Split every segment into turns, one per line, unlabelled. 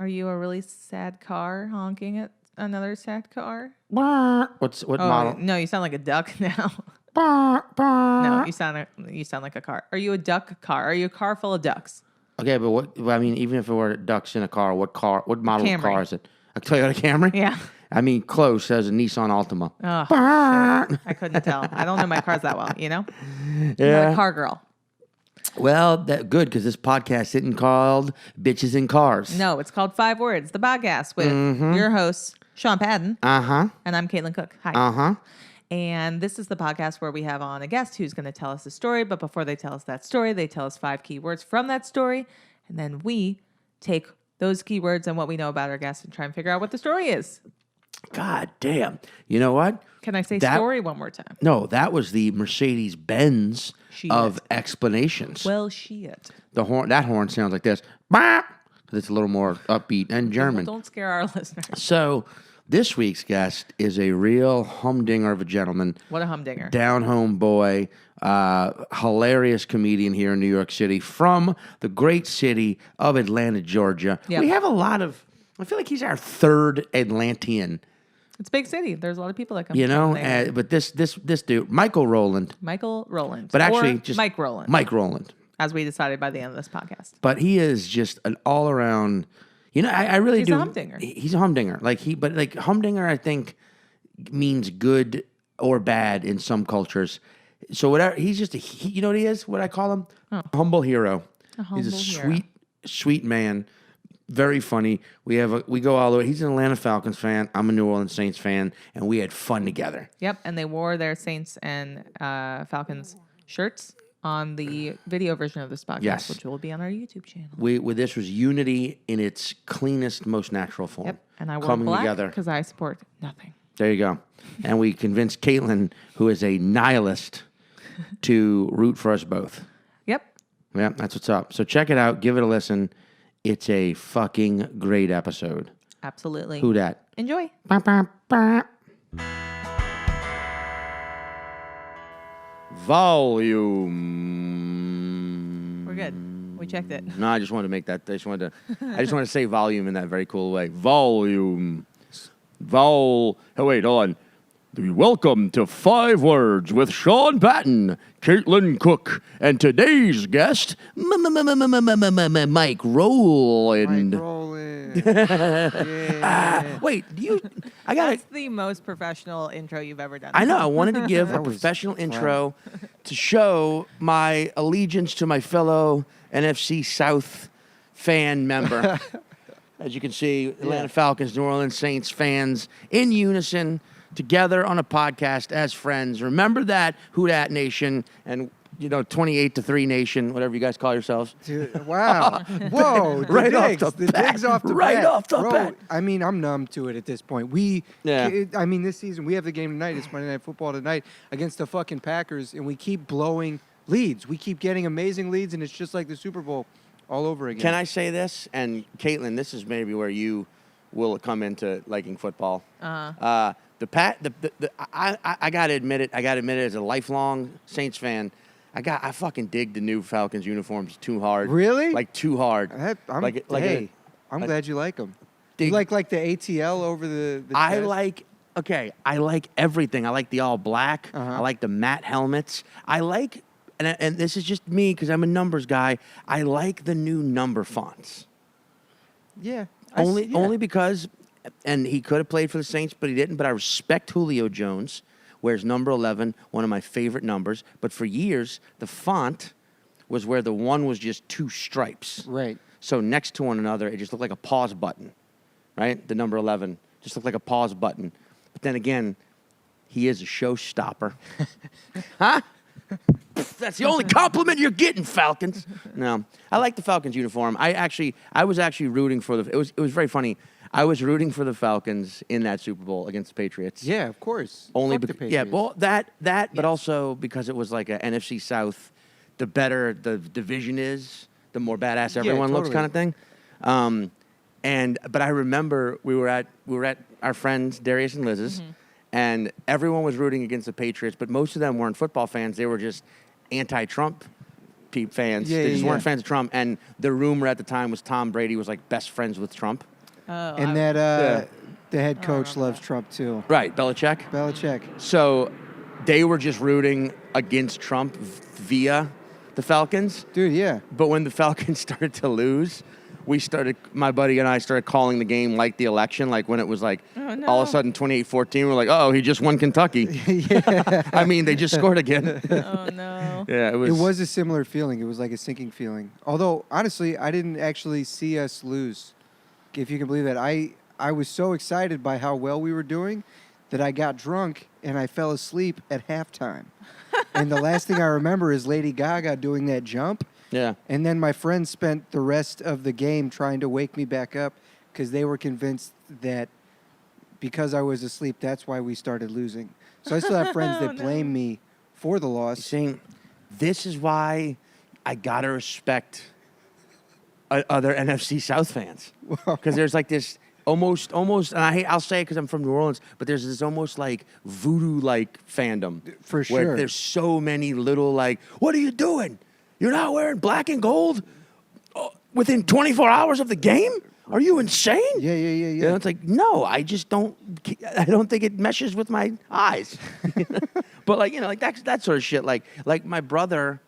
Are you a really sad car honking at another sad car?
What model?
No, you sound like a duck now. No, you sound like a car. Are you a duck car? Are you a car full of ducks?
Okay, but what? I mean, even if it were ducks in a car, what model of car is it? A Toyota Camry?
Yeah.
I mean, close as a Nissan Altima.
Oh, shit. I couldn't tell. I don't know my cars that well, you know? I'm not a car girl.
Well, that good, because this podcast isn't called Bitches in Cars.
No, it's called 5 Words, the podcast with your hosts, Sean Patton.
Uh-huh.
And I'm Caitlin Cook. Hi.
Uh-huh.
And this is the podcast where we have on a guest who's going to tell us a story. But before they tell us that story, they tell us 5 key words from that story. And then we take those keywords and what we know about our guest and try and figure out what the story is.
God damn. You know what?
Can I say story one more time?
No, that was the Mercedes-Benz of explanations.
Well, shit.
That horn sounds like this. Because it's a little more upbeat and German.
Well, don't scare our listeners.
So this week's guest is a real humdinger of a gentleman.
What a humdinger.
Down-home boy, hilarious comedian here in New York City from the great city of Atlanta, Georgia. Yep. We have a lot of, I feel like he's our third Atlantean.
It's a big city. There's a lot of people that come.
You know, but this dude, Michael Rowland.
Michael Rowland.
But actually, just
Mike Rowland.
Mike Rowland.
As we decided by the end of this podcast.
But he is just an all-around. You know, I really do.
He's a humdinger.
He's a humdinger. But humdinger, I think, means good or bad in some cultures. So whatever, he's just you know what he is? What I call him? Oh. Humble hero. He's a sweet man. Very funny. We go all the way. He's an Atlanta Falcons fan. I'm a New Orleans Saints fan, and we had fun together.
Yep, and they wore their Saints and Falcons shirts on the video version of this podcast, which will be on our YouTube channel.
This was unity in its cleanest, most natural form.
Yep, and I wore black because I support nothing.
There you go. And we convinced Caitlin, who is a nihilist, to root for us both.
Yep.
Yeah, that's what's up. So check it out. Give it a listen. It's a fucking great episode.
Absolutely.
Who dat?
Enjoy.
Volume.
We're good. We checked it.
No, I just wanted to make that. I just wanted to say volume in that very cool way. Volume. Oh, wait, hold on. Welcome to 5 Words with Sean Patton, Caitlin Cook, and today's guest, Mike Rowland.
Mike Rowland. Yeah.
Wait,
That's the most professional intro you've ever done.
I know. I wanted to give a professional intro to show my allegiance to my fellow NFC South fan member. As you can see, Atlanta Falcons, New Orleans Saints fans in unison, together on a podcast as friends. Remember that, Who Dat Nation, and 28-3 Nation, whatever you guys call yourselves.
Dude, wow. Whoa.
Right
digs.
off the
The
bat.
digs off the
Right
bat.
off the
Bro,
bat.
I mean, I'm numb to it at this point. This season, we have the game tonight. It's Monday Night Football tonight against the fucking Packers, and we keep blowing leads. We keep getting amazing leads, and it's just like the Super Bowl all over again.
Can I say this? And Caitlin, this is maybe where you will come into liking football. I gotta admit it. As a lifelong Saints fan, I fucking dig the new Falcons uniforms too hard.
Really?
Like too hard.
I'm glad you like them. You like the ATL over the
I
chest?
I like everything. I like the all black. I like the matte helmets. I like, and this is just me because I'm a numbers guy. I like the new number fonts.
Yeah.
Only because, and he could have played for the Saints, but he didn't. But I respect Julio Jones, wears number 11, one of my favorite numbers. But for years, the font was where the one was just 2 stripes.
Right.
So next to one another, it just looked like a pause button, right? The number 11 just looked like a pause button. But then again, he is a showstopper. Huh? That's the only compliment you're getting, Falcons. No, I like the Falcons uniform. I was actually rooting for it was very funny. I was rooting for the Falcons in that Super Bowl against the Patriots.
Yeah, of course.
Only because but also because it was like a NFC South. The better the division is, the more badass everyone looks, kind of thing. But I remember we were at our friends Darius and Liz's. Mm-hmm. And everyone was rooting against the Patriots, but most of them weren't football fans. They were just anti-Trump fans. They just weren't fans of Trump. And the rumor at the time was Tom Brady was like best friends with Trump.
And that the head coach loves Trump too.
Right, Belichick. So they were just rooting against Trump via the Falcons.
Dude, yeah.
But when the Falcons started to lose, my buddy and I started calling the game like the election, like when it was like all of a sudden 28-14, we're like, oh, he just won Kentucky. I mean, they just scored again.
Oh, no.
Yeah,
It was a similar feeling. It was like a sinking feeling. Although, honestly, I didn't actually see us lose. If you can believe that. I was so excited by how well we were doing that I got drunk and I fell asleep at halftime. And the last thing I remember is Lady Gaga doing that jump.
Yeah.
And then my friends spent the rest of the game trying to wake me back up because they were convinced that because I was asleep, that's why we started losing. So I still have friends that blame me for the loss.
Saying, this is why I got to respect other NFC South fans. Because there's like this almost, and I'll say it because I'm from New Orleans, but there's this almost like voodoo-like fandom.
For sure.
Where there's so many little like, what are you doing? You're not wearing black and gold within 24 hours of the game? Are you insane?
Yeah.
You know, it's like, no, I don't think it meshes with my eyes. But like, you know, like that sort of shit. Like my brother,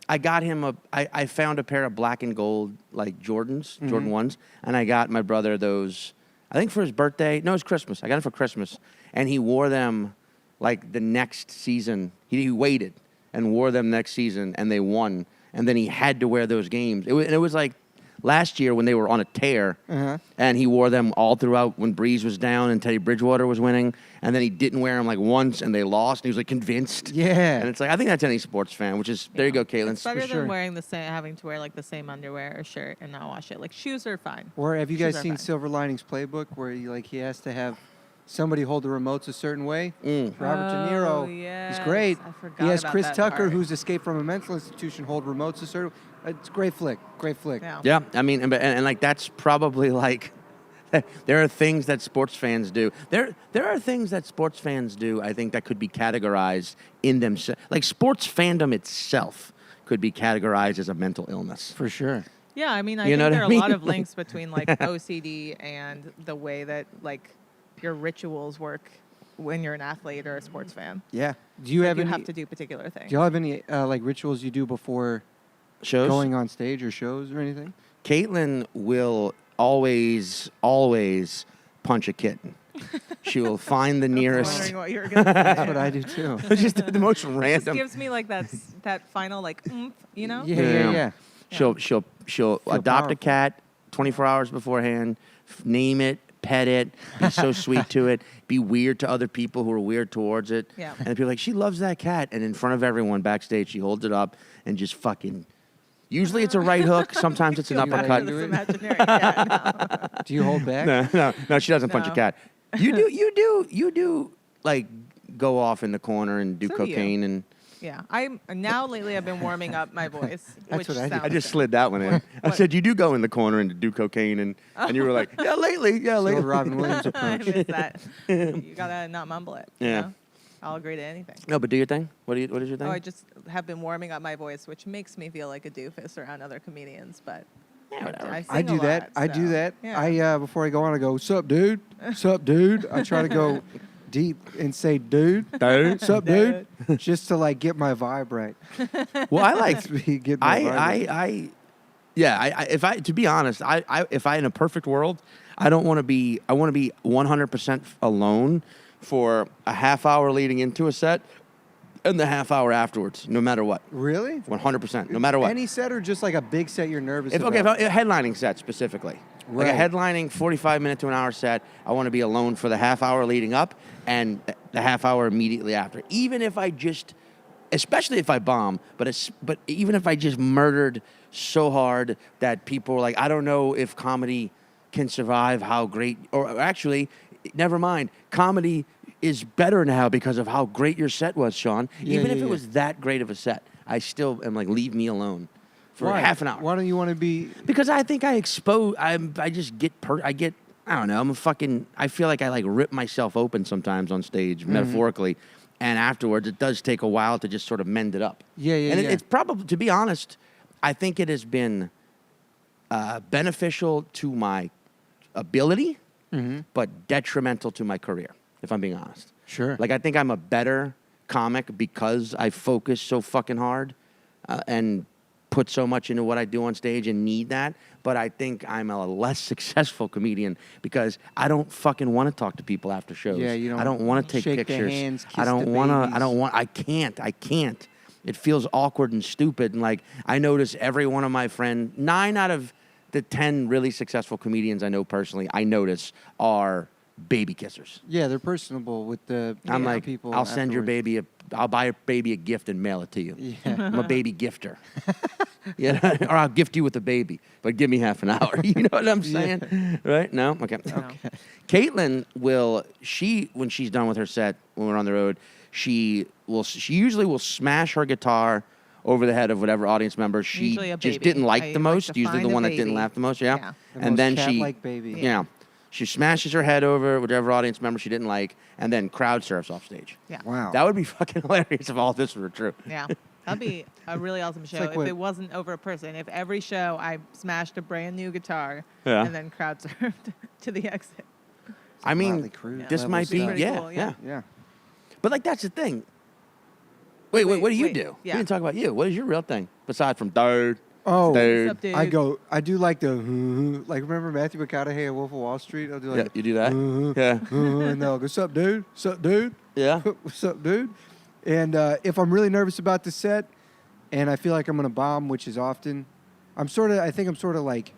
I got him I found a pair of black and gold like Jordans, Jordan 1s, and I got my brother those, I think for his birthday. No, it was Christmas. I got them for Christmas. And he wore them like the next season. He waited and wore them next season, and they won. And then he had to wear those games. It was like last year when they were on a tear, and he wore them all throughout when Breeze was down and Teddy Bridgewater was winning, and then he didn't wear them like once, and they lost, and he was like convinced.
Yeah.
And it's like, I think that's any sports fan, which is, there you go, Caitlin.
It's better than wearing having to wear like the same underwear or shirt and not wash it. Like shoes are fine.
Or have you
Shoes
guys
are
seen
fine.
Silver Linings Playbook where he has to have somebody hold the remotes a certain way? Robert De Niro,
yes.
he's great.
I forgot
He has
about
Chris
that
Tucker,
part.
who's escaped from a mental institution, hold remotes a certain. It's a great flick.
Yeah.
Yeah, I mean, and like that's probably like, there are things that sports fans do. There are things that sports fans do, I think, that could be categorized in themselves. Like sports fandom itself could be categorized as a mental illness.
For sure.
Yeah, I mean, I
You
think
know
there
what
are
I
a lot
mean?
of links between like OCD and the way that like your rituals work when you're an athlete or a sports fan.
Yeah. Do you have
You
any?
have to do particular things.
Do y'all have any like rituals you do before
Shows?
going on stage or shows or anything?
Caitlin will always punch a kitten. She will find the
I was
nearest.
wondering what you were going to say.
That's what I do too.
It's just the most
It just
random.
gives me like that final like oomph, you know?
Yeah.
She'll adopt
powerful.
a cat 24 hours beforehand, name it, pet it, be so sweet to it, be weird to other people who are weird towards it.
Yeah.
And people are like, she loves that cat. And in front of everyone backstage, she holds it up and just fucking. Usually it's a right hook. Sometimes it's an
You gotta
uppercut.
do
This
it.
imaginary cat.
Do you hold back?
No, she doesn't punch a
No.
cat. You do like go off in the corner and do
So do you.
cocaine and.
Yeah, lately I've been warming up my voice.
That's
which
what I do.
sounds
I just
good.
slid that one in. I
What?
said, you do go in the corner and do cocaine, and you were like, yeah, lately.
The old Robin Williams
I
approach.
miss that. You gotta not mumble it. you
Yeah.
know? I'll agree to anything.
No, but do your thing. What is your thing?
Oh, I just have been warming up my voice, which makes me feel like a doofus around other comedians, but
Yeah, whatever.
I sing
I do
a
that.
lot,
I do
so,
that.
yeah.
I before I go on, I go, "Sup, dude? Sup, dude?" I try to go deep and say, "Dude,
Dude.
sup, dude?" Just to like get my vibe right.
Well, I like.
Get my vibe right.
If I to be honest, if I in a perfect world, I don't want to be. I want to be 100% alone for a half hour leading into a set, and the half hour afterwards, no matter what.
Really?
100%, no matter what.
Any set or just like a big set you're nervous
If
about?
a headlining set specifically, like a
Right.
headlining 45-minute to an hour set, I want to be alone for the half hour leading up and the half hour immediately after. Even if I just, especially if I bomb, but even if I just murdered so hard that people were like, I don't know if comedy can survive how great, or actually, never mind, comedy is better now because of how great your set was, Sean.
Yeah,
Even if
yeah,
it
yeah.
was that great of a set, I still am like, leave me alone for
Why?
half an hour.
Why don't you want to be?
Because I think I just get, I don't know, I feel like I like rip myself open sometimes on stage, metaphorically. And afterwards, it does take a while to just sort of mend it up.
Yeah.
And it's probably, to be honest, I think it has been beneficial to my ability, but detrimental to my career, if I'm being honest.
Sure.
Like, I think I'm a better comic because I focus so fucking hard and put so much into what I do on stage and need that. But I think I'm a less successful comedian because I don't fucking want to talk to people after shows.
Yeah, you don't
I don't want to take
shake
pictures.
their hands, kiss
I don't
the
want to.
babies.
I don't want. I can't. It feels awkward and stupid. And like, I notice every one of my friends, 9 out of the 10 really successful comedians I know personally, I notice are baby kissers.
Yeah, they're personable with the
I'm like,
people.
I'll send your
afterwards.
baby I'll buy a baby a gift and mail it to you.
Yeah.
I'm a baby gifter. Yeah, or I'll gift you with a baby, but give me half an hour. You know what I'm saying? Right? No? Okay.
Okay.
Caitlin when she's done with her set, when we're on the road, she usually will smash her guitar over the head of whatever audience member she
Usually a
just
baby.
didn't like
I
the
like
most.
to
Usually the
find a
one that didn't
baby.
laugh the most. Yeah.
Yeah.
The
And
most
then she,
cat-like baby.
yeah, she smashes her head over whichever audience member she didn't like, and then crowd surfs off stage.
Yeah.
Wow.
That would be fucking hilarious if all this were true.
Yeah. That'd be a really awesome show
like
if
what-
it wasn't over a person. If every show I smashed a brand new guitar
Yeah.
and then crowd surfed to the exit.
I mean,
Motley Crue
this
level
might be,
stuff.
Pretty
yeah,
cool,
yeah,
yeah.
Yeah.
But like, that's the thing. Wait, what do you
wait,
do?
yeah.
We didn't talk about you. What is your real thing aside from third?
Oh,
Dude.
What's up, dude?
I do like the, like, remember Matthew McConaughey at Wolf of Wall Street? I'll do
Yeah,
like,
you do that? Yeah.
and they'll go, sup, dude? Sup, dude?
Yeah.
What's up, dude? And if I'm really nervous about the set and I feel like I'm going to bomb, which is often, I think I'm sort of like,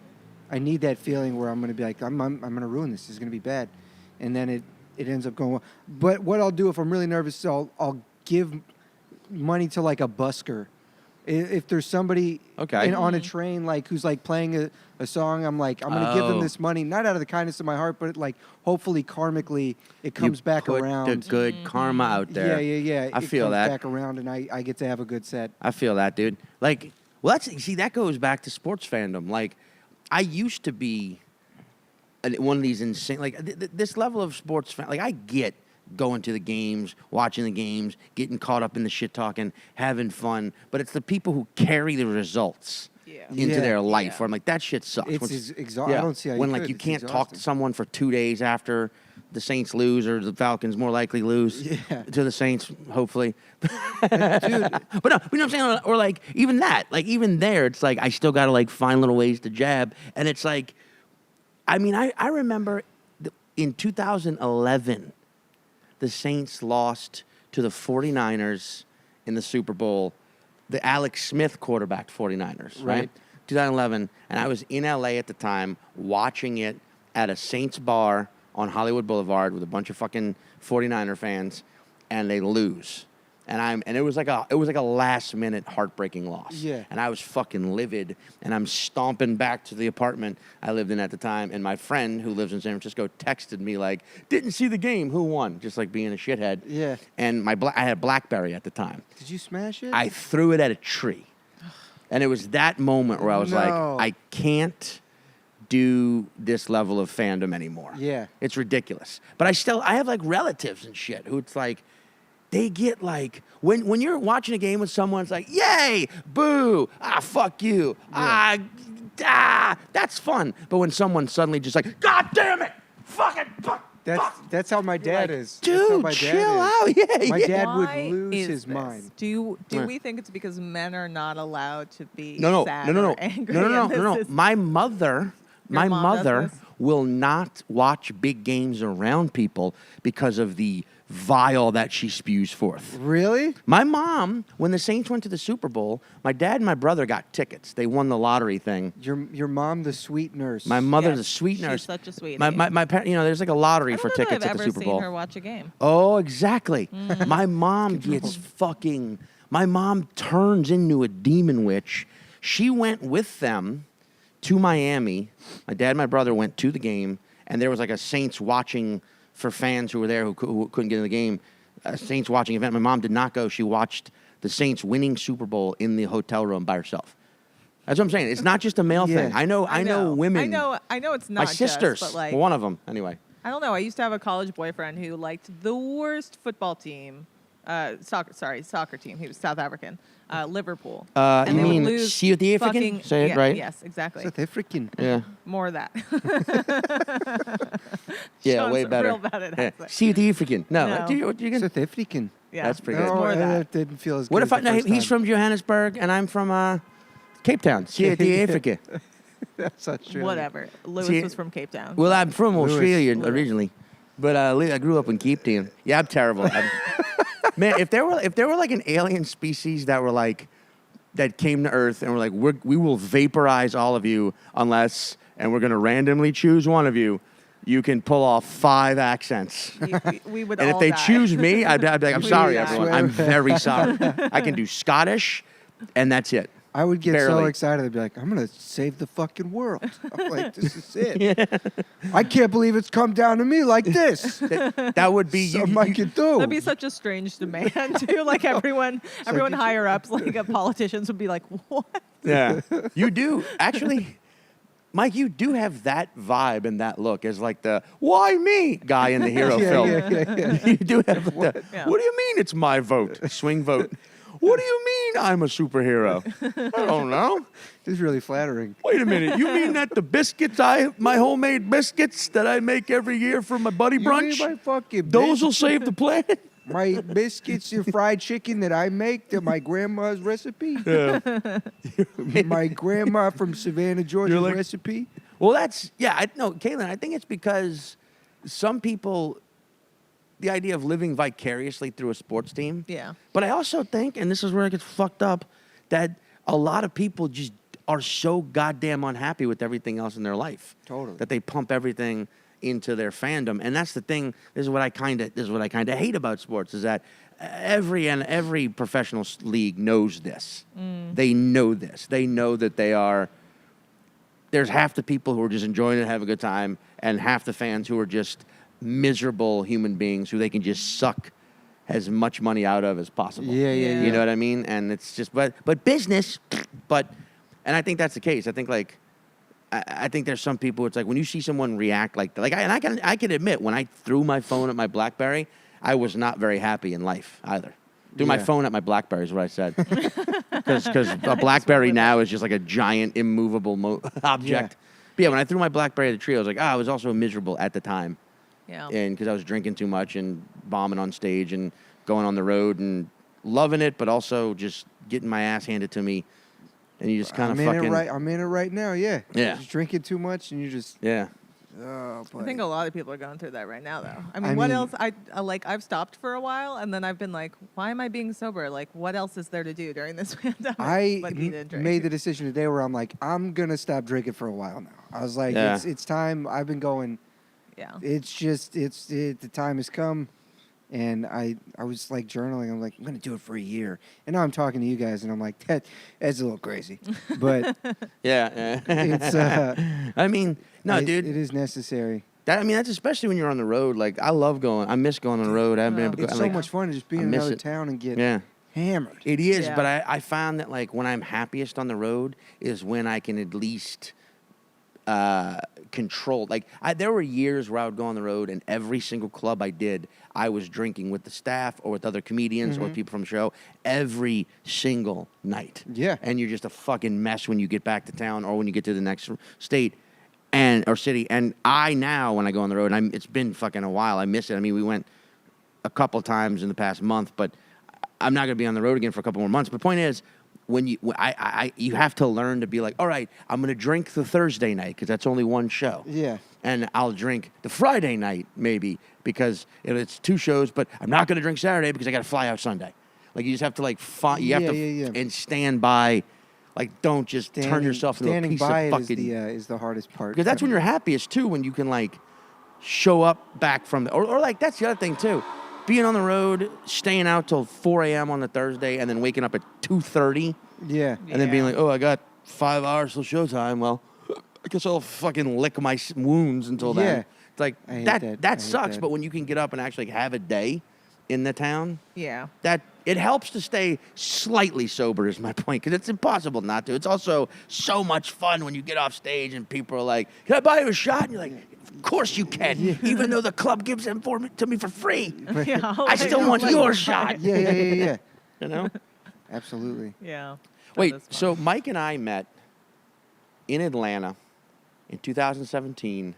I need that feeling where I'm going to be like, I'm going to ruin this. This is going to be bad. And then it ends up going well. But what I'll do if I'm really nervous, I'll give money to like a busker. If there's somebody
Okay.
on a train like who's like playing a song, I'm like, I'm going to give them
Oh.
this money, not out of the kindness of my heart, but like hopefully karmically it comes
you
back
put
around.
the good karma out there.
Yeah.
I
It
feel
comes
that.
back around, and I get to have a good set.
I feel that, dude. Like, well, that goes back to sports fandom. Like, I used to be one of these insane, like, this level of sports fan. Like, I get going to the games, watching the games, getting caught up in the shit talking, having fun. But it's the people who carry the results
Yeah.
into
Yeah.
their life.
Yeah.
Where I'm like, that shit sucks.
It's
When-
exhausting. I don't see how
when
you
like
could.
you
It's
can't talk to
exhausting.
someone for 2 days after the Saints lose or the Falcons more likely lose
Yeah.
to the Saints, hopefully.
Dude,
But no, you know what I'm saying? Or like even that, like even there, it's like I still got to like find little ways to jab. And it's like, I mean, I remember in 2011, the Saints lost to the 49ers in the Super Bowl. The Alex Smith quarterbacked 49ers, right?
Right.
2011. And I was in LA at the time watching it at a Saints bar on Hollywood Boulevard with a bunch of fucking 49er fans, and they lose. And it was like a last minute heartbreaking loss.
Yeah.
And I was fucking livid, and I'm stomping back to the apartment I lived in at the time, and my friend who lives in San Francisco texted me like, "Didn't see the game, who won?" Just like being a shithead.
Yeah.
And I had a BlackBerry at the time.
Did you smash it?
I threw it at a tree. And it was that moment where I was like,
No.
I can't do this level of fandom anymore.
Yeah.
It's ridiculous. But I have like relatives and shit who it's like, they get like, when you're watching a game with someone, it's like, yay, boo, fuck you, that's fun. But when someone's suddenly just like, God damn it, fuck.
That's how my dad
like,
is. That's how
dude,
my dad
chill
is.
out. Yeah,
My
yeah.
dad would
Why
lose
is
his
this?
mind.
Do
Yeah.
we think it's because men are not allowed to be
No,
sad or angry? and this is-
My mother
mom does this?
will not watch big games around people because of the vile that she spews forth.
Really?
My mom, when the Saints went to the Super Bowl, my dad and my brother got tickets. They won the lottery thing.
Your mom, the sweet nurse.
My mother's
Yes,
a sweet
she's
nurse.
such a sweetie.
My parents, there's like a lottery
I
for
don't know that
tickets
I've
at the
ever
Super
seen
Bowl.
her watch a game.
Oh, exactly. My mom gets my mom turns into a demon witch. She went with them to Miami. My dad and my brother went to the game, and there was like a Saints watching for fans who were there who couldn't get in the game. A Saints watching event. My mom did not go. She watched the Saints winning Super Bowl in the hotel room by herself. That's what I'm saying. It's not just a male
Yeah.
thing. I know women.
I know it's not
My
just,
sisters.
but like,
One of them, anyway.
I don't know. I used to have a college boyfriend who liked the worst football team soccer team. He was South African. Liverpool.
You
And they would
mean
lose
South African?
fucking-
Say it
yeah,
right.
Yes, exactly.
South African.
Yeah.
More of that.
Yeah,
Sean's
way better.
Real bad at
Yeah.
accent.
South African. No.
No.
What you
South African.
Yeah,
That's pretty
there's
good.
more of that.
Didn't feel as good.
What
as
if I?
the
No,
first
he's
time.
from Johannesburg, and I'm from Cape Town. South Africa.
That's Australia.
Whatever. Lewis
See-
was from Cape Town.
Well, I'm from
Lewis.
Australia
Lewis.
originally, but I grew up in Cape Town. Yeah, I'm terrible. Man, if there were like an alien species that came to Earth and were like, we will vaporize all of you unless, and we're gonna randomly choose one of you. You can pull off 5 accents.
We would
And
all
if they
die.
choose me, I'd be like, I'm sorry,
die.
everyone. I'm very sorry. I can do Scottish, and that's it.
I would get so
Barely.
excited. I'd be like, I'm going to save the fucking world. I'm like, this is it. I can't believe it's come down to me like this.
That would be
Something I could do.
That'd be such a strange demand too. Like everyone higher ups, like politicians would be like, "What?"
Yeah, you do actually, Mike. You do have that vibe and that look as like the "Why me" guy in the hero film.
Yeah.
You do have the.
Yeah.
What do you mean it's my vote? Swing vote. What do you mean I'm a superhero? I don't know.
This is really flattering.
Wait a minute. You mean that the biscuits my homemade biscuits that I make every year for my buddy
You
brunch,
ain't my fucking
those will
bis-
save the planet?
my biscuits and fried chicken that I make, that my grandma's recipe.
Yeah.
My grandma from Savannah, Georgia's
like-
recipe.
Well, Caitlin, I think it's because some people, the idea of living vicariously through a sports team.
Yeah.
But I also think, and this is where it gets fucked up, that a lot of people just are so goddamn unhappy with everything else in their life.
Totally.
That they pump everything into their fandom. And that's the thing, this is what I kind of hate about sports, is that every professional league knows this. They know this. They know that there's half the people who are just enjoying it, have a good time, and half the fans who are just miserable human beings who they can just suck as much money out of as possible.
Yeah.
You know what I mean? And it's just, but business, and I think that's the case. I think I think there's some people, it's like when you see someone react like that, I can admit, when I threw my phone at my BlackBerry, I was not very happy in life either. Threw my
Yeah.
phone at my BlackBerry is what I said. Because a BlackBerry now is just like a giant immovable object. But yeah, when I threw my BlackBerry at the tree, I was like, I was also miserable at the time.
Yeah.
And because I was drinking too much and bombing on stage and going on the road and loving it, but also just getting my ass handed to me. And you just kind of fucking...
I'm in it right now, yeah.
Yeah.
Just drinking too much and you just...
Yeah.
Oh,
I think a lot of people are going through that right now, though. I
I
mean, what
mean-
else? I've stopped for a while, and then I've been like, why am I being sober? Like, what else is there to do during this pandemic?
I
but eat and drink?
made the decision today where I'm like, I'm going to stop drinking for a while now. I was like,
Yeah.
it's time. I've been going...
Yeah.
It's just the time has come, and I was like journaling. I'm like, I'm gonna do it for a year, and now I'm talking to you guys, and I'm like, that's a little crazy, but
Yeah.
it's
I mean, no, dude.
it is necessary.
That's especially when you're on the road. Like, I love going. I miss going on the road. I haven't been able to
It's
go.
so
like,
much fun to just be
I
in
miss
another
it.
town and get
Yeah.
hammered.
It is,
Yeah.
but I found that, like, when I'm happiest on the road is when I can at least control. Like, there were years where I would go on the road, and every single club I did, I was drinking with the staff or with other comedians or with people from the show every single night.
Yeah.
And you're just a fucking mess when you get back to town or when you get to the next state or city. And I now, when I go on the road, it's been fucking a while. I miss it. I mean, we went a couple times in the past month, but I'm not going to be on the road again for a couple more months. But the point is, you have to learn to be like, all right, I'm going to drink the Thursday night because that's only one show.
Yeah.
And I'll drink the Friday night maybe because it's 2 shows, but I'm not going to drink Saturday because I got to fly out Sunday. Like, you just have to and stand by. Like, don't just turn yourself into a piece of fucking...
is the hardest part.
Because that's when you're happiest too, when you can like show up back from or like that's the other thing too. Being on the road, staying out till 4 a.m. on the Thursday, and then waking up at 2:30,
Yeah.
and then being like, "Oh, I got 5 hours till showtime." Well, I guess I'll fucking lick my wounds until then.
Yeah.
It's like
I hate
that.
that. I
That
hate
sucks.
that.
But when you can get up and actually have a day in the town,
Yeah.
that it helps to stay slightly sober. Is my point, because it's impossible not to. It's also so much fun when you get off stage and people are like, "Can I buy you a shot?" And you're like, Of course you can. Even though the club gives them to me for free.
Yeah,
I still want your shot.
Yeah.
You know?
Absolutely.
Yeah.
Wait, so Mike and I met in Atlanta in 2017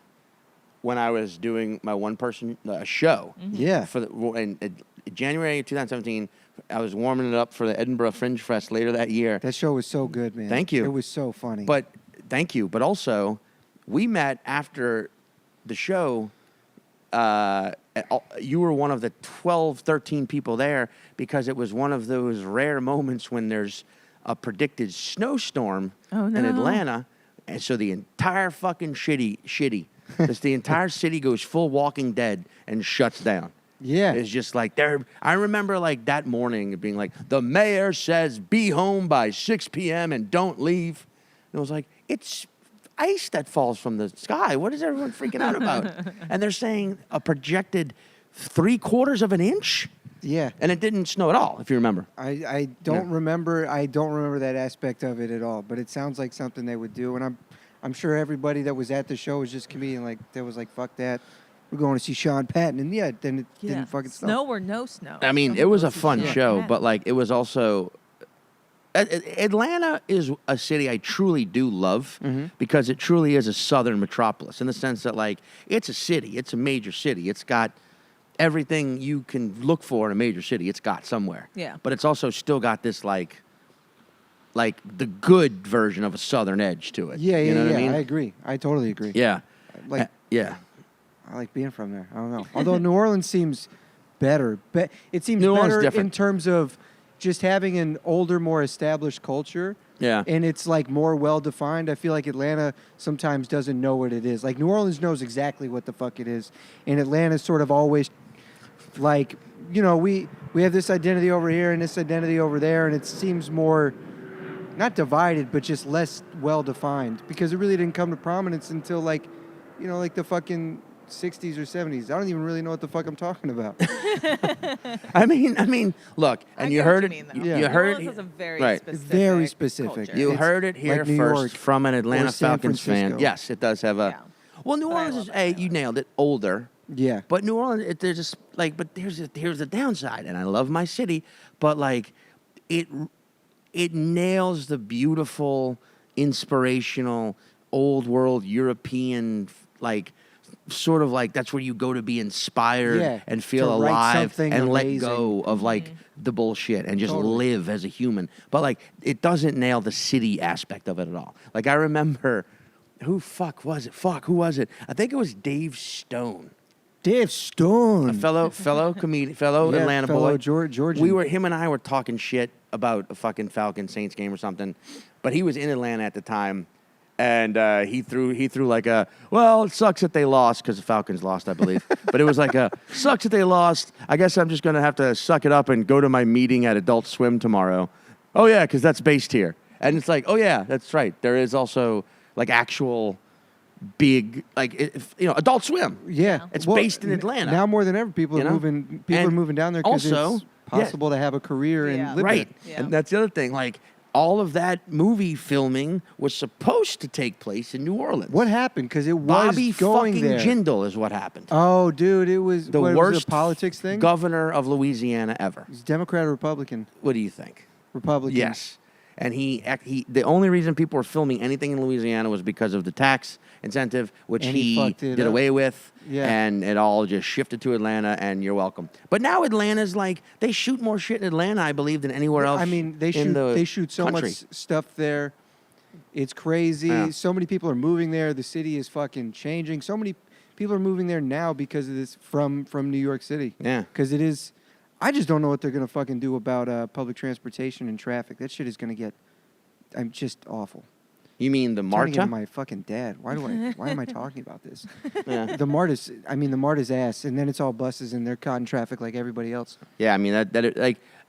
when I was doing my one-person show.
Yeah.
In January of 2017, I was warming it up for the Edinburgh Fringe Fest later that year.
That show was so good, man.
Thank you.
It was so funny.
But thank you. But also, we met after the show. You were one of the 12, 13 people there because it was one of those rare moments when there's a predicted snowstorm in Atlanta. And so the entire fucking the entire city goes full Walking Dead and shuts down.
Yeah.
It's just like I remember like that morning being like, the mayor says be home by 6 p.m. and don't leave. And I was like, it's ice that falls from the sky. What is everyone freaking out about? And they're saying a projected 3/4 of an inch.
Yeah.
And it didn't snow at all, if you remember.
I don't remember. I don't remember that aspect of it at all. But it sounds like something they would do. And I'm sure everybody that was at the show was just comedian. Like that was like, fuck that. We're going to see Sean Patton, and then it didn't fucking snow.
Snow or no snow.
I mean, it was a fun show, but like it was also. Atlanta is a city I truly do love because it truly is a southern metropolis in the sense that like it's a city, it's a major city, it's got everything you can look for in a major city. It's got somewhere, but it's also still got this like the good version of a southern edge to it.
Yeah,
you know what I mean?
I agree. I totally agree.
Yeah,
like
yeah.
I like being from there. I don't know. Although New Orleans seems better. It seems
New Orleans
better
different.
in terms of just having an older, more established culture.
Yeah.
And it's like more well-defined. I feel like Atlanta sometimes doesn't know what it is. Like New Orleans knows exactly what the fuck it is. And Atlanta's sort of always like, you know, we have this identity over here and this identity over there. And it seems more, not divided, but just less well-defined. Because it really didn't come to prominence until like, you know, like the fucking 60s or 70s. I don't even really know what the fuck I'm talking about.
I mean, look, and you heard it. You heard it.
Is a very
right.
specific.
Very specific.
Culture.
You heard it here
like New
first
York
from an Atlanta
San
Falcons fan.
Francisco.
Yes, it does have a. Well, New
But I
Orleans
love
is
Atlanta.
you nailed it. Older.
Yeah.
But New Orleans, there's just like, but here's the downside, and I love my city, but like, it nails the beautiful, inspirational, old world European like. Sort of like that's where you go to be inspired and feel
to write
alive
something
and let
amazing.
go of like the bullshit and just
Totally.
live as a human. But like it doesn't nail the city aspect of it at all. Like I remember who was it? I think it was Dave Stone.
Dave Stone.
A fellow comedian, Atlanta
fellow
boy.
Georgian.
Him and I were talking shit about a fucking Falcon Saints game or something. But he was in Atlanta at the time. And he threw like a, well, it sucks that they lost because the Falcons lost, I believe. But it was like a, sucks that they lost. I guess I'm just going to have to suck it up and go to my meeting at Adult Swim tomorrow. Oh, yeah, because that's based here. And it's like, oh, yeah, that's right. There is also like actual big, like, Adult Swim.
Yeah.
It's based in Atlanta.
Now more than ever, people are moving down there because it's possible to have a career and live
right.
there.
Yeah.
And that's the other thing. Like, all of that movie filming was supposed to take place in New Orleans.
What happened? Because it was
Bobby
going
fucking
there.
Jindal is what happened.
Oh, dude, it was
The
was
worst
it a politics thing.
Governor of Louisiana ever.
He's Democrat or Republican?
What do you think?
Republican.
Yes. And he the only reason people were filming anything in Louisiana was because of the tax incentive, which
And he fucked it
did
up.
away with.
Yeah.
And it all just shifted to Atlanta, and you're welcome. But now Atlanta's like, they shoot more shit in Atlanta, I believe, than anywhere else.
I mean, they shoot so
country.
much stuff there. It's crazy.
Yeah.
So many people are moving there. The city is fucking changing. So many people are moving there now because of this from New York City.
Yeah.
Because it is. I just don't know what they're gonna fucking do about public transportation and traffic. That shit is gonna get. I'm just awful.
You mean the
Turning into
MARTA?
my fucking dad. Why am I talking about this?
Yeah.
The MARTA's ass, and then it's all buses and they're caught in traffic like everybody else.
Yeah, I mean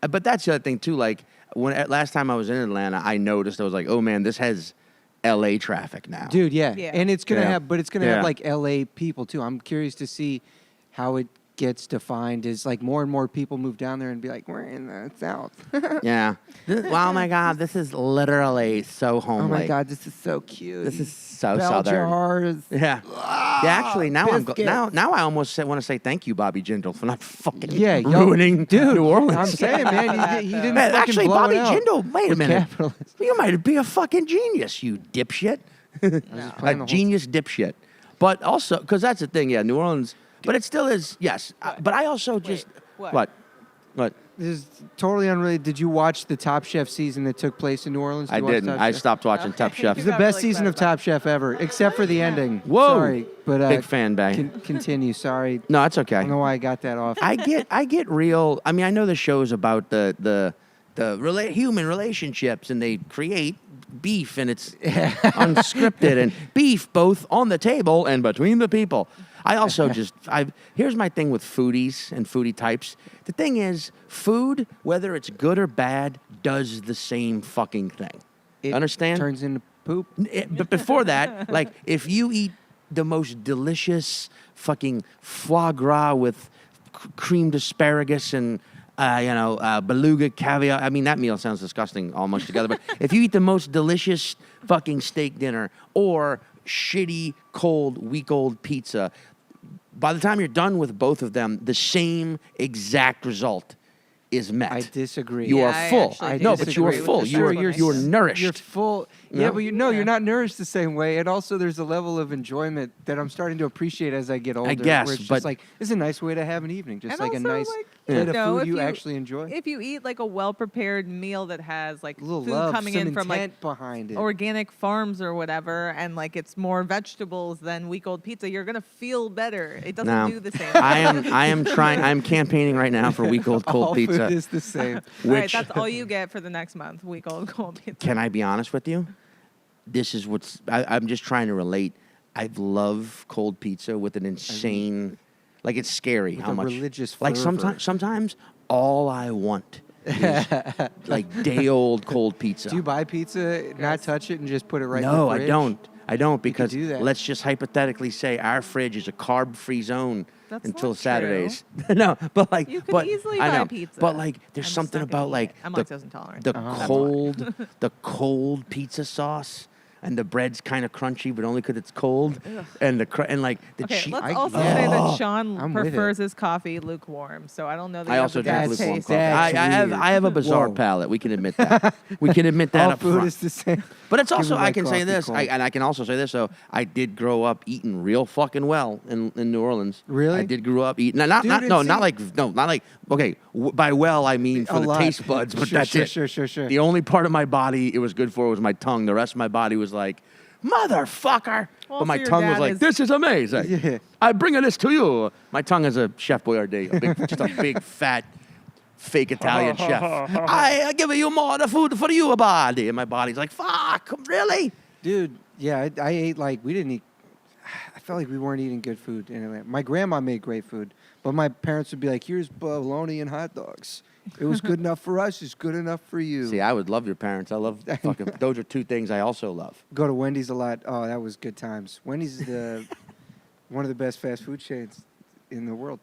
but that's the other thing too. Like last time I was in Atlanta, I noticed I was like, oh man, this has L.A. traffic now,
Dude, yeah.
Yeah.
And it's gonna
Yeah.
have, but it's gonna
Yeah.
have like L.A. people too. I'm curious to see how it gets defined as like more and more people move down there and be like, we're in the South.
Yeah. Oh my God, this is literally so homely.
Oh my God, this is so cute.
This is so
Bell
southern.
jars.
Yeah. Yeah, actually, now
biscuits.
now I almost want to say thank you, Bobby Jindal, for not fucking
Yo,
ruining New Orleans.
I'm saying, man, he didn't
Man,
fucking
actually,
blow
Bobby
it out
Jindal, wait a
with
minute.
capitalism.
You might be a fucking genius, you dipshit.
playing
A
the whole
genius dipshit. But also, because that's the thing, yeah, New Orleans, but it still is, yes. But I also just,
what?
What?
This is totally unrelated. Did you watch the Top Chef season that took place in New Orleans?
I
you watch
didn't.
Top
I
Chef?
stopped watching Top Chef.
It's the best season of Top Chef ever, except for the ending.
Whoa.
Sorry, but
Big fan, Bay.
Continue. Sorry.
No, it's okay.
I don't know why I got that off.
I get real. I mean, I know the show's about the human relationships, and they create beef, and it's unscripted, and beef both on the table and between the people. I also here's my thing with foodies and foodie types. The thing is, food, whether it's good or bad, does the same fucking thing.
It
Understand?
turns into poop.
But before that, like, if you eat the most delicious fucking foie gras with creamed asparagus and beluga caviar. I mean, that meal sounds disgusting all mushed together. But if you eat the most delicious fucking steak dinner or shitty, cold, week-old pizza, by the time you're done with both of them, the same exact result is met.
I disagree.
You are full.
No,
but you are full. You are nourished.
You're full. Yeah, but you're not nourished the same way. And also, there's a level of enjoyment that I'm starting to appreciate as I get older.
I guess,
where it's
but
just like, this is a nice way to have an evening. Just
And
like a
also,
nice
like,
plate of
know,
food
if
you
you
actually enjoy.
If you eat like a well-prepared meal that has like
A little
food
love,
coming
some
in from like
intent behind it.
organic farms or whatever, and like it's more vegetables than week-old pizza, you're gonna feel better. It doesn't
No.
do the same.
I am trying. I'm campaigning right now for week-old cold
All
pizza.
food is the same.
All right,
Which
that's all you get for the next month, week-old cold pizza.
can I be honest with you? This is I'm just trying to relate. I love cold pizza with an insane, like, it's scary
With
how
a
much.
religious
Like
fervor.
sometimes all I want is like day old cold pizza.
Do you buy pizza, not touch it, and just put it right in
No,
the
I
fridge?
don't. I don't, because
do that.
let's just hypothetically say our fridge is a carb-free zone
That's
until
not
Saturdays. No, but like,
You could
but
easily
I
buy
know,
pizza.
but like, there's
I'm just
something
not gonna
about
eat
like
it. I'm
the,
lactose intolerant.
the
That's why.
cold pizza sauce. And the bread's kind of crunchy, but only because it's cold. And the
Okay,
cheese.
let's
I-
also
yeah.
say that Sean
I'm with it.
prefers his coffee lukewarm, so I don't know that
I
you
also
have the
drink
best
lukewarm
taste.
coffee.
That's
I have a
weird.
bizarre
Whoa.
palate. We can admit that. We can admit that
All
up
food
front.
is the same.
But it's
Give
also,
me my
I can say
coffee
this,
cold.
and I can also say this. So I did grow up eating real fucking well in New Orleans.
Really?
I did grow up eating. Not
Dude,
not like. Okay. By well, I mean for
A
the
lot.
taste buds, but
Sure,
that's
sure,
it.
Sure.
The only part of my body it was good for was my tongue. The rest of my body was like, motherfucker.
Well,
But my
so your
tongue was
dad
like,
is-
this is amazing.
Yeah.
I bring this to you. My tongue is a Chef Boyardee, just a big fat fake Italian chef. I give you more the food for you, body. And my body's like, fuck, really?
Dude, yeah, I ate like, we didn't eat, I felt like we weren't eating good food in Atlanta. My grandma made great food, but my parents would be like, here's bologna and hot dogs. It was good enough for us, it's good enough for you.
See, I would love your parents. I love fucking, those are two things I also love.
Go to Wendy's a lot. Oh, that was good times. Wendy's is one of the best fast food chains in the world.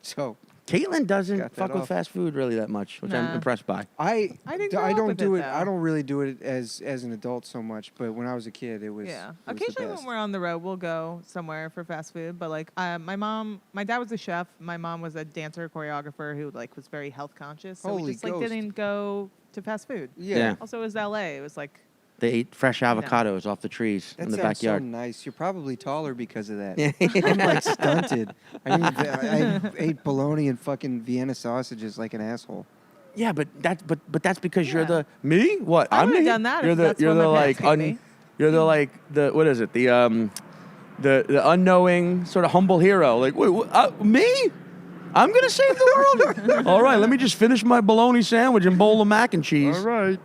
So
Caitlin doesn't
Got that
fuck with
off.
fast food really that much, which I'm
Nah.
impressed by.
I
didn't grow up
don't
with
do
it,
it.
though.
I don't really do it as an adult so much. But when I was a kid, it was
Yeah.
it was the
Occasionally
best.
when we're on the road, we'll go somewhere for fast food. But like my dad was a chef. My mom was a dancer choreographer who like was very health conscious. So we
Holy
just like
ghost.
didn't go to fast food.
Yeah.
Also, it was LA. It was like
They ate fresh avocados off the trees
That
in the
sounds
backyard.
so nice. You're probably taller because of that. I'm like stunted. I ate bologna and fucking Vienna sausages like an asshole.
Yeah, but that's because you're
Yeah.
the me. What
I
I'm
would've
me?
done that
You're
if
the
that's
you're
what
the
my
like
parents gave me.
you're the like the what is it the unknowing sort of humble hero. Like wait, me? I'm gonna save the world. All right, let me just finish my bologna sandwich and bowl of mac and cheese.
All right,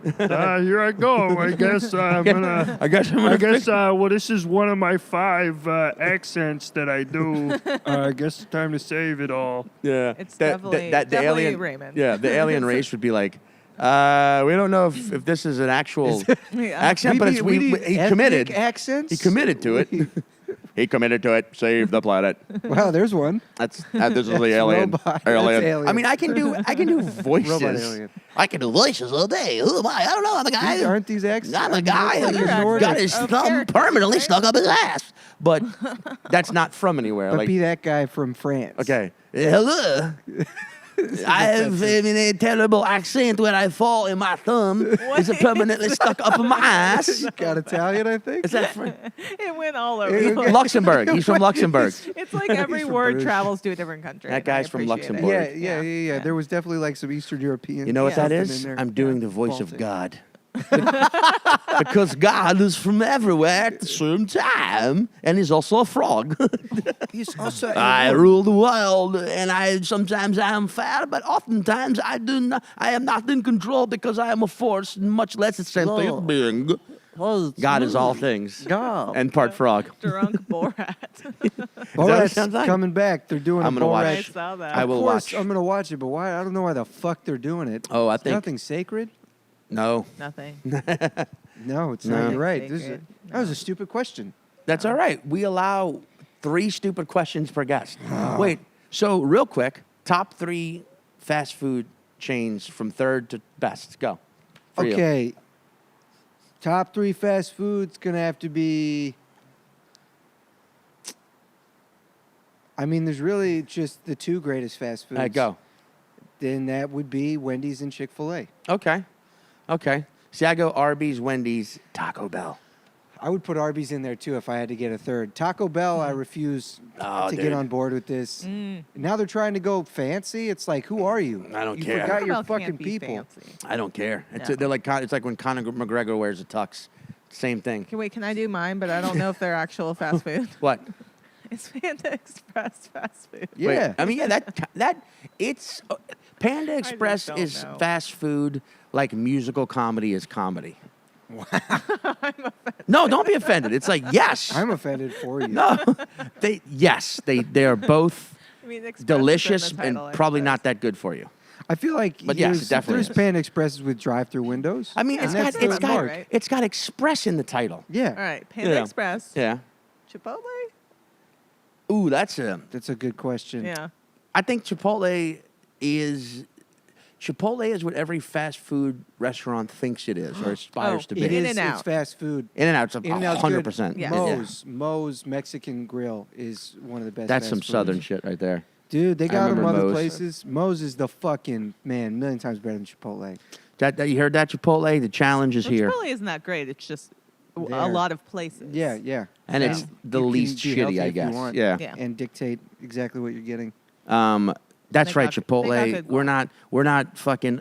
here I go. I guess I'm gonna.
I guess I'm gonna fix-
Well, this is one of my 5 accents that I do. I guess it's time to save it all.
Yeah,
It's
the
definitely
alien
Raymond.
Yeah, the alien race would be like, we don't know if this is an actual
Yeah.
accent, but
We need
he
ethnic
committed.
accents.
He committed to it. He committed to it. Save the planet.
Wow, there's one.
This is the alien.
robot. That's
Alien.
alien.
I mean, I can do voices.
Robot alien.
I can do voices all day. Who am I? I don't know. I'm a guy.
Aren't these accents?
I'm a guy
Like
who's
a
Nordic.
got his
Of
thumb
character,
permanently
right?
stuck up his ass. But that's not from anywhere.
But
Like,
be that guy from France.
okay. Hello. I have a terrible accent when I fall, and my thumb is permanently stuck up in my ass.
Got Italian, I think.
Is that from
It went all over.
It-
the place.
Luxembourg? He's from Luxembourg.
It's like every
He's from
word
Bruges.
travels to a different country.
That
and
guy's
I
from
appreciate it.
Luxembourg.
Yeah. There was definitely like some Eastern European.
You know what that
something
is?
in there.
I'm doing the voice of
Baltic.
God. Because God is from everywhere at the same time, and he's also a frog.
He's also.
I rule the world, and sometimes I am fair, but oftentimes I am not in control because I am a force, much less a sentient being. God is all things,
God.
and part frog.
Drunk Borat.
Oh,
what it
that's
sounds like?
coming back. They're doing
I'm
a
gonna
Borat.
I
watch.
saw that.
I will
Of course,
watch.
I'm gonna watch it, but why? I don't know why the fuck they're doing it.
Oh, I
It's
think
nothing sacred.
no.
Nothing.
No, it's
No.
not. You're right.
Sacred.
That was a stupid question.
That's all right. We allow 3 stupid questions per guest. Wait, so real quick, top 3 fast food chains from third to best. Go. For you.
Okay. Top 3 fast food's gonna have to be. I mean, there's really just the 2 greatest fast foods.
All right, go.
Then that would be Wendy's and Chick-fil-A.
Okay. See, I go Arby's, Wendy's, Taco Bell.
I would put Arby's in there too if I had to get a third. Taco Bell, I refuse
Oh,
to
dude.
get on board with this. Now they're trying to go fancy. It's like, who are you?
I don't
you
care.
forgot your
Taco Bell
fucking
can't be
people.
fancy.
I don't care.
No.
They're like it's like when Conor McGregor wears a tux. Same thing.
Okay, wait, can I do mine? But I don't know if they're actual fast food.
What?
It's Panda Express fast food.
Yeah.
Wait, I mean, yeah, that it's Panda Express
don't
is
know.
fast food like musical comedy is comedy. No, don't be offended. It's like yes.
I'm offended for you.
No, they are both
I mean, Express is in
delicious
the
and
title, I
probably
suppose.
not that good for you.
I feel like
But yes,
there's,
it definitely
there's
is.
Panda Expresses with drive-through windows.
I mean,
Yeah,
it's
that's
got it's
the
got
mark, right?
it's got express in the title.
Yeah.
All right, Panda
Yeah.
Express.
Yeah.
Chipotle?
Ooh, that's a.
That's a good question.
Yeah.
I think Chipotle is what every fast food restaurant thinks it is or aspires to be.
It
In
is.
and out.
It's fast food.
In-N-Out's
In-N-Out's good.
100%.
Yeah.
Moe's Mexican Grill is one of the best.
That's
fast
some
foods.
southern shit right there.
Dude, they
I
got them
remember
other
Moe's.
places. Moe's is the fucking man, million times better than Chipotle.
That you heard that Chipotle? The challenge is
Well,
here.
Chipotle isn't that great. It's just a
There.
lot of places.
Yeah.
And it's
So,
the
you can
least
be healthy
shitty, I
if you
guess.
want.
Yeah.
Yeah.
And dictate exactly what you're getting.
That's
They
right,
got- they got
Chipotle.
good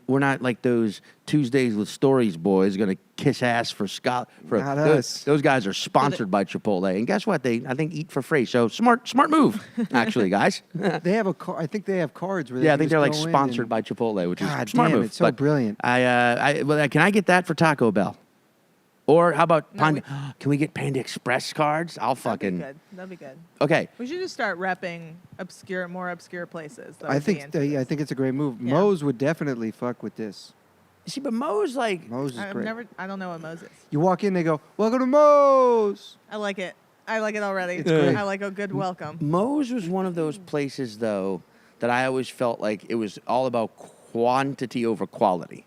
We're not like those Tuesdays with Stories boys gonna kiss ass for Scott.
Not us.
Those guys are sponsored by Chipotle, and guess what? They I think eat for free. So smart move, actually, guys.
They have I think they have cards where
Yeah, I
they
think
can
they're
just
like
go in
sponsored
and-
by Chipotle, which
God
is smart
damn,
move.
it's so
But
brilliant.
can I get that for Taco Bell? Or how about
No,
Panda? Can we get Panda Express cards? I'll
That'd be
fucking
good. That'd be good.
okay.
We should just start repping more obscure places. That
I
would be
think
into
I
this.
think it's a great move.
Yeah.
Moe's would definitely fuck with this.
See, but Moe's like
Moe's is
I've
great.
I don't know what Moses.
You walk in, they go, "Welcome to Moe's."
I like it. I like it already.
It's great.
I like a good welcome.
Moe's was one of those places, though, that I always felt like it was all about quantity over quality.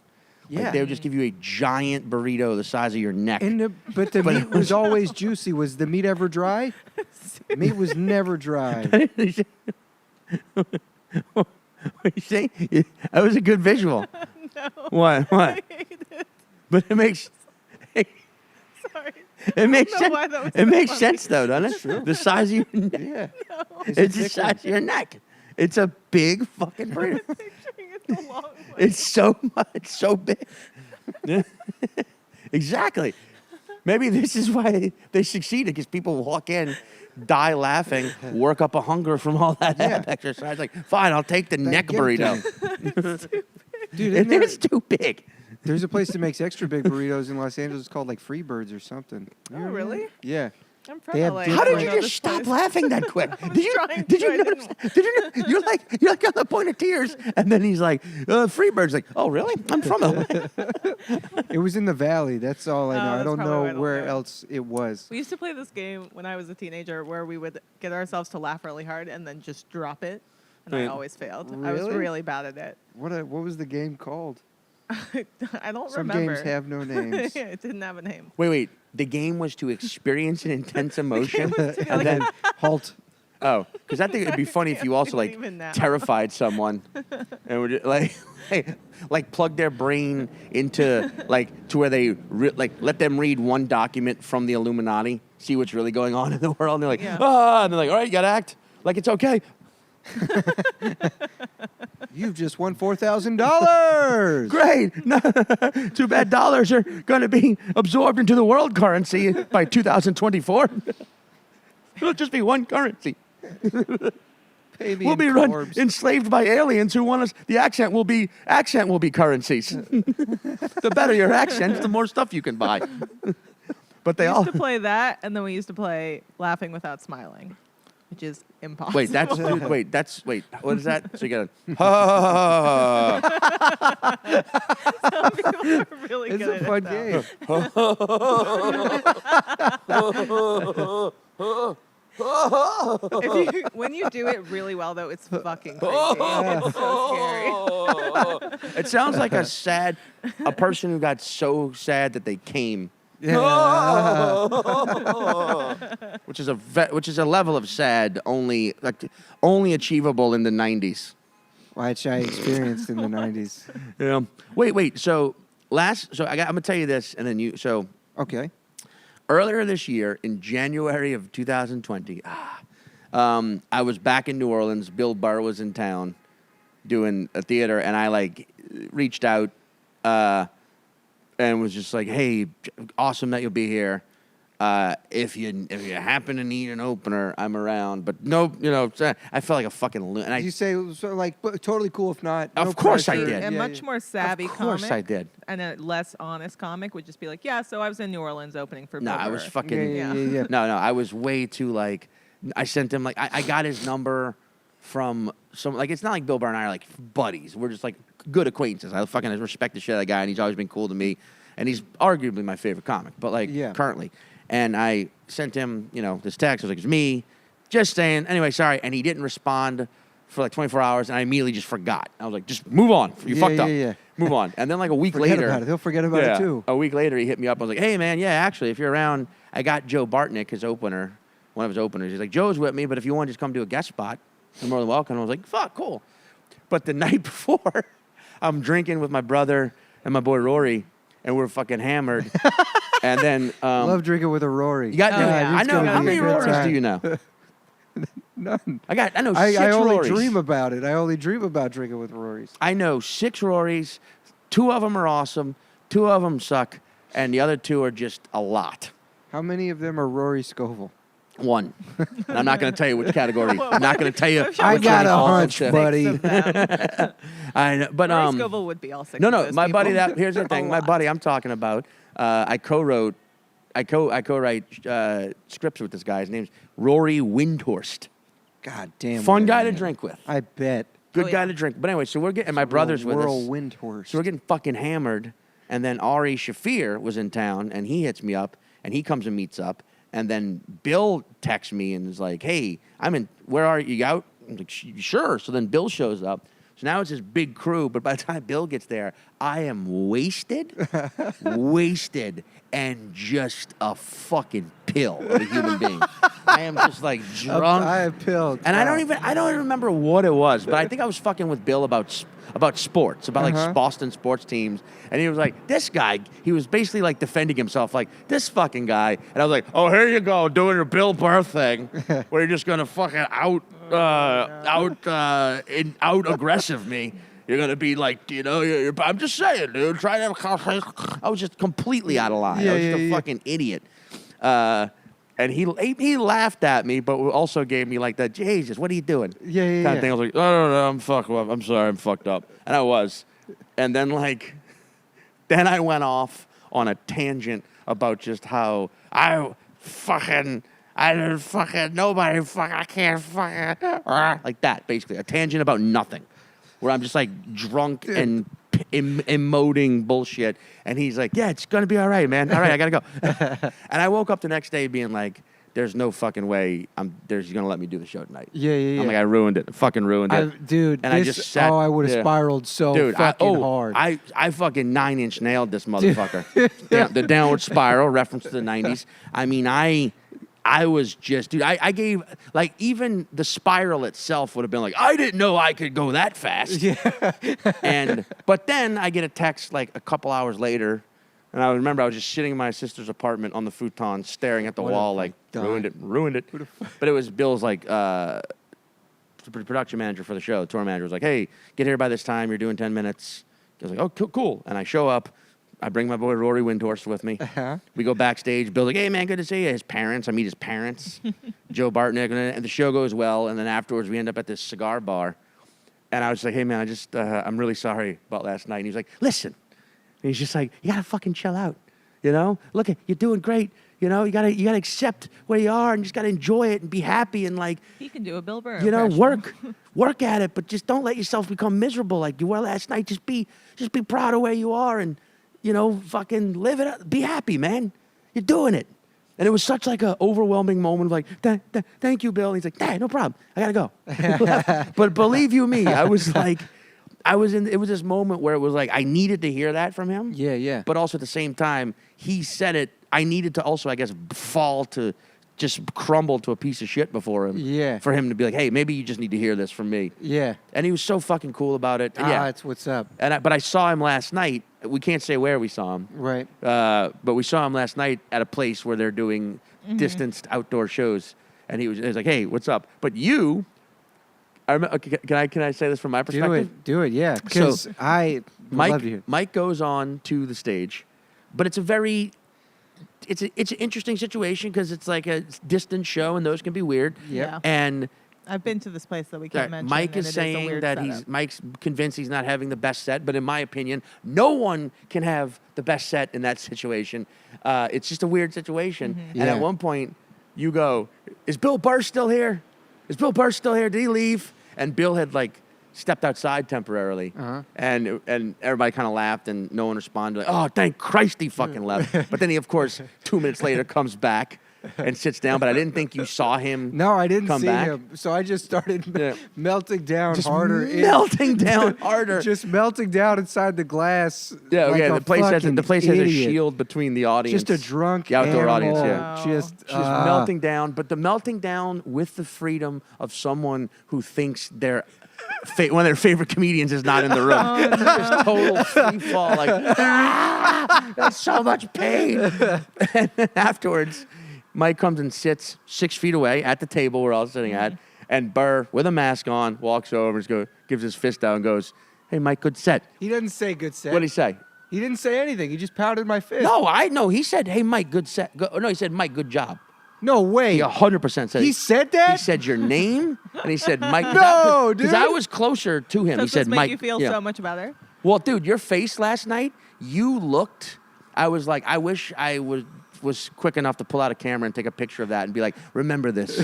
Yeah.
Like they would just give you a giant burrito the size of your neck.
But the meat was always juicy. Was the meat ever dry? Meat was never dry.
What you say? That was a good visual.
No.
What?
I hate it.
But it makes
Sorry.
it makes
know
sense.
why that was
It
so
makes
funny.
sense though, doesn't it? True. The size of your neck.
Yeah.
It's the size of your neck. It's a big fucking burrito.
Picturing it's a long one.
It's so much. It's so big. Exactly. Maybe this is why they succeeded, because people walk in, die laughing, work up a hunger from all that ab exercise. Like, fine, I'll take the neck
give it to
burrito.
Dude,
And it's too big.
there's a place that makes extra big burritos in Los Angeles called like Freebirds or something.
Oh, really?
Yeah.
I'm from
They have
LA.
different-
How
so I
did you
know
just
this
stop
place.
laughing that quick?
I was
Did you
trying
did
to,
you
I
notice?
didn't-
Did you? You're like on the point of tears, and then he's like, Freebird's like, oh really? I'm from LA.
It was in the valley. That's all I know. I
that's
don't
probably why I
know
don't
where
know.
else it was.
We used to play this game when I was a teenager where we would get ourselves to laugh really hard and then just drop it. And I
Wait.
always failed. I was
Really?
really bad at it.
What was the game called?
I don't
Some
remember.
games have no names.
It didn't have a name.
Wait. The game was to experience an intense emotion,
to
and then
Halt.
oh, because I think it'd be funny if you also like
Even now.
terrified someone, and would like plug their brain into like to where they let them read one document from the Illuminati, see what's really going on in the world, and they're like,
Yeah.
and they're like, all right, you gotta act like it's okay.
You've just won $4,000.
Great. No, too bad dollars are going to be absorbed into the world currency by 2024. It'll just be one currency.
Pay me
We'll
in
be
corpse.
enslaved by aliens who want us. The accent will be currencies. The better your accent, the more stuff you can buy. But they
We
all
used to play that, and then we used to play Laughing Without Smiling, which is impossible.
wait. What is that? So you got
Some people are really
It's
good
a fun
at it,
game.
When you do it really well, though, it's fucking crazy. It's so scary.
It sounds like a person who got so sad that they came.
Yeah.
Which is a level of sad only achievable in the 90s.
Which I experienced in the 90s.
Yeah. Wait. So I'm gonna tell you this, and then you. So
Okay.
earlier this year, in January of 2020, I was back in New Orleans. Bill Burr was in town doing a theater, and I reached out and was just like, "Hey, awesome that you'll be here. If you happen to need an opener, I'm around." But no, I felt like a fucking loon.
Did you say it was sort of like but totally cool if not?
Of
no
course I
pressure.
did.
A
Yeah,
much
yeah.
more savvy
Of course
comic
I did.
and a less honest comic would just be like, yeah, so I was in New Orleans opening for
No,
Bill
I was
Burr.
fucking.
Yeah.
No, I was way too I sent him I got his number from some it's not like Bill Burr and I are like buddies. We're just like good acquaintances. I fucking respect the shit out of that guy, and he's always been cool to me, and he's arguably my favorite comic. But currently, and I sent him this text. I was like, it's me, just saying. Anyway, sorry, and he didn't respond for 24 hours, and I immediately just forgot. I was like, just move on. You fucked up.
Yeah.
Move on. And then a week
Forget
later,
about it. He'll forget about it too.
a week later, he hit me up. I was like, hey, man, yeah, actually, if you're around, I got Joe Bartnick, his opener, one of his openers. He's like, Joe's with me, but if you want to just come do a guest spot, you're more than welcome. I was like, fuck, cool. But the night before, I'm drinking with my brother and my boy Rory, and we're fucking hammered. And then...
Love drinking with a Rory.
you got,
Oh, yeah.
I
It's
know.
gonna
How
be a
many
good
Rorys
time.
do you know?
None.
I know
I
6
only
Rorys.
dream about it. I only dream about drinking with Rorys.
I know 6 Rorys. 2 of them are awesome. 2 of them suck. And the other 2 are just a lot.
How many of them are Rory Scovel?
1. And I'm not going to tell you which category. I'm not going to tell you.
I
which
got
one
a
all
hunch,
them.
buddy.
Six of them.
I know, but
Rory Scovel would be all 6
no,
of
no,
those
my buddy.
people.
Here's the
A
thing. My
lot.
buddy I'm talking about. I co-write scripts with this guy. His name's Rory Windhorst.
God damn.
Fun
what a
guy to
name.
drink with.
I bet.
Good
Oh,
guy
yeah.
to drink. But anyway, so we're getting my brother's with us.
Whirlwind horse.
So we're getting fucking hammered, and then Ari Shafir was in town, and he hits me up, and he comes and meets up, and then Bill texts me and is like, "Hey, where are you out?" I'm like, "Sure." So then Bill shows up. So now it's this big crew, but by the time Bill gets there, I am wasted, and just a fucking pill of a human being. I am just drunk.
I have pilled.
And I don't even remember what it was, but I think I was fucking with Bill about sports, about Boston sports teams. And he was like, this guy, he was basically defending himself, this fucking guy. And I was like, oh, here you go, doing your Bill Burr thing, where you're just gonna fucking out aggressive me. You're gonna be I'm just saying, dude. Try to have a conversation. I was just completely out of line. I was just a fucking idiot. And he laughed at me, but also gave me that, Jesus, what are you doing?
Yeah.
Kind of thing. I was like, no, I'm fucked up. I'm sorry, I'm fucked up. And I was. And then then I went off on a tangent about just how I fucking I don't fucking, nobody fucking, I can't fucking, like that, basically. A tangent about nothing. Where I'm just like drunk and emoting bullshit. And he's like, yeah, it's going to be all right, man. All right, I got to go. And I woke up the next day being like, there's no fucking way he's going to let me do the show tonight.
Yeah.
I'm like, I ruined it. I fucking ruined it.
Dude,
and I just sat.
I would have spiraled so fucking hard.
I fucking 9-inch nailed this motherfucker. The downward spiral, reference to the 90s. I mean, I was just, dude, I gave, like, even the spiral itself would have been like, I didn't know I could go that fast. Yeah. But then I get a text, like, a couple hours later, and I remember I was just sitting in my sister's apartment on the futon, staring at the wall, like, ruined it. But it was Bill's, like, production manager for the show, the tour manager was like, hey, get here by this time, you're doing 10 minutes. I was like, oh, cool. And I show up. I bring my boy Rory Windhorst with me. We go backstage. Bill's like, hey, man, good to see you. His parents. I meet his parents, Joe Bartnick. And the show goes well. And then afterwards, we end up at this cigar bar. And I was like, hey, man, I'm really sorry about last night. And he's like, listen. And he's just like, you got to fucking chill out. You know? Look, you're doing great. You know, you gotta accept where you are and just gotta enjoy it and be happy and like.
He can do a Bill Burr.
You know, work at it, but just don't let yourself become miserable like you were last night. Just be proud of where you are and, you know, fucking live it up. Be happy, man. You're doing it. And it was such like an overwhelming moment of like, thank you, Bill. And he's like, nah, no problem. I gotta go. But believe you me, I was like, it was this moment where it was like I needed to hear that from him.
Yeah.
But also at the same time, he said it. I needed to also, I guess, fall to just crumble to a piece of shit before him.
Yeah.
For him to be like, hey, maybe you just need to hear this from me.
Yeah.
And he was so fucking cool about it. Yeah.
That's what's up.
But I saw him last night. We can't say where we saw him.
Right.
But we saw him last night at a place where they're doing distanced outdoor shows. And he was like, hey, what's up? But you, can I say this from my perspective?
Do it, yeah. Because I love to hear.
Mike goes on to the stage, but it's an interesting situation because it's like a distant show and those can be weird.
Yeah.
And
I've been to this place that we can't mention.
Mike is saying that Mike's convinced he's not having the best set, but in my opinion, no one can have the best set in that situation. It's just a weird situation. And at one point, you go, is Bill Burr still here? Is Bill Burr still here? Did he leave? And Bill had like stepped outside temporarily, and everybody kind of laughed, and no one responded. Like, oh, thank Christ he fucking left. But then he, of course, 2 minutes later comes back and sits down. But I didn't think you saw him.
No, I didn't
come
see
back.
him. So I just started melting down
Just
harder.
melting down harder.
Just melting down inside the glass.
Yeah,
like
the place has a
idiot.
shield between the audience.
Just a drunk
the outdoor
animal.
audience. Yeah,
Just
melting down, but the melting down with the freedom of someone who thinks they're. One of their favorite comedians is not in the room. Just total free fall, like that's so much pain. And then afterwards, Mike comes and sits 6 feet away at the table we're all sitting at, and Burr, with a mask on, walks over and gives his fist down and goes, "Hey, Mike, good set."
He doesn't say good set.
What did he say?
He didn't say anything. He just pounded my fist.
No, I know. He said, "Hey, Mike, good set." No, he said, "Mike, good job."
No way.
He 100% said.
He said that?
He said your name, and he said Mike.
No, dude.
Because I was closer to him.
Does
He said
this make
Mike.
you feel so much better?
Well, dude, your face last night, you looked. I was like, I wish I was quick enough to pull out a camera and take a picture of that and be like, remember this.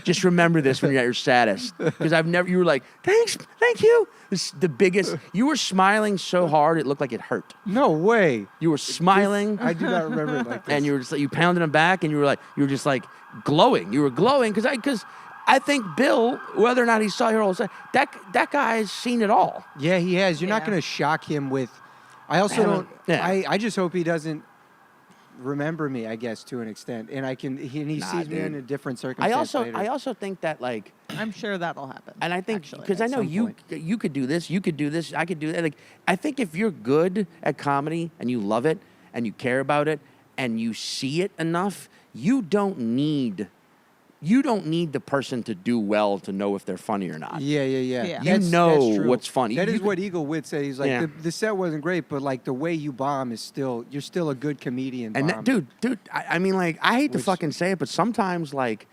Just remember this when you're at your saddest. Because you were like, thanks, thank you. This is the biggest. You were smiling so hard it looked like it hurt.
No way.
You were smiling.
I do not remember it like this.
And you were just like, you pounded him back, and you were just like glowing. You were glowing because I think Bill, whether or not he saw your whole set, that guy's seen it all.
Yeah, he has. You're not going to shock him with. I also don't.
Yeah.
I just hope he doesn't remember me, I guess, to an extent, and he sees me in a different circumstance.
I also think that like.
I'm sure that'll happen.
And I think because I know
some
you
point.
could do this, you could do this, I could do that. Like I think if you're good at comedy and you love it and you care about it and you see it enough, you don't need the person to do well to know if they're funny or not.
Yeah.
Yeah.
You know
that's true.
what's funny.
That
You
is
could-
what Eagle Witt said. He's like,
Yeah.
the set wasn't great, but like the way you bomb is you're still a good comedian.
And
bomb.
dude, I mean, like, I hate to
Which-
fucking say it, but sometimes, like,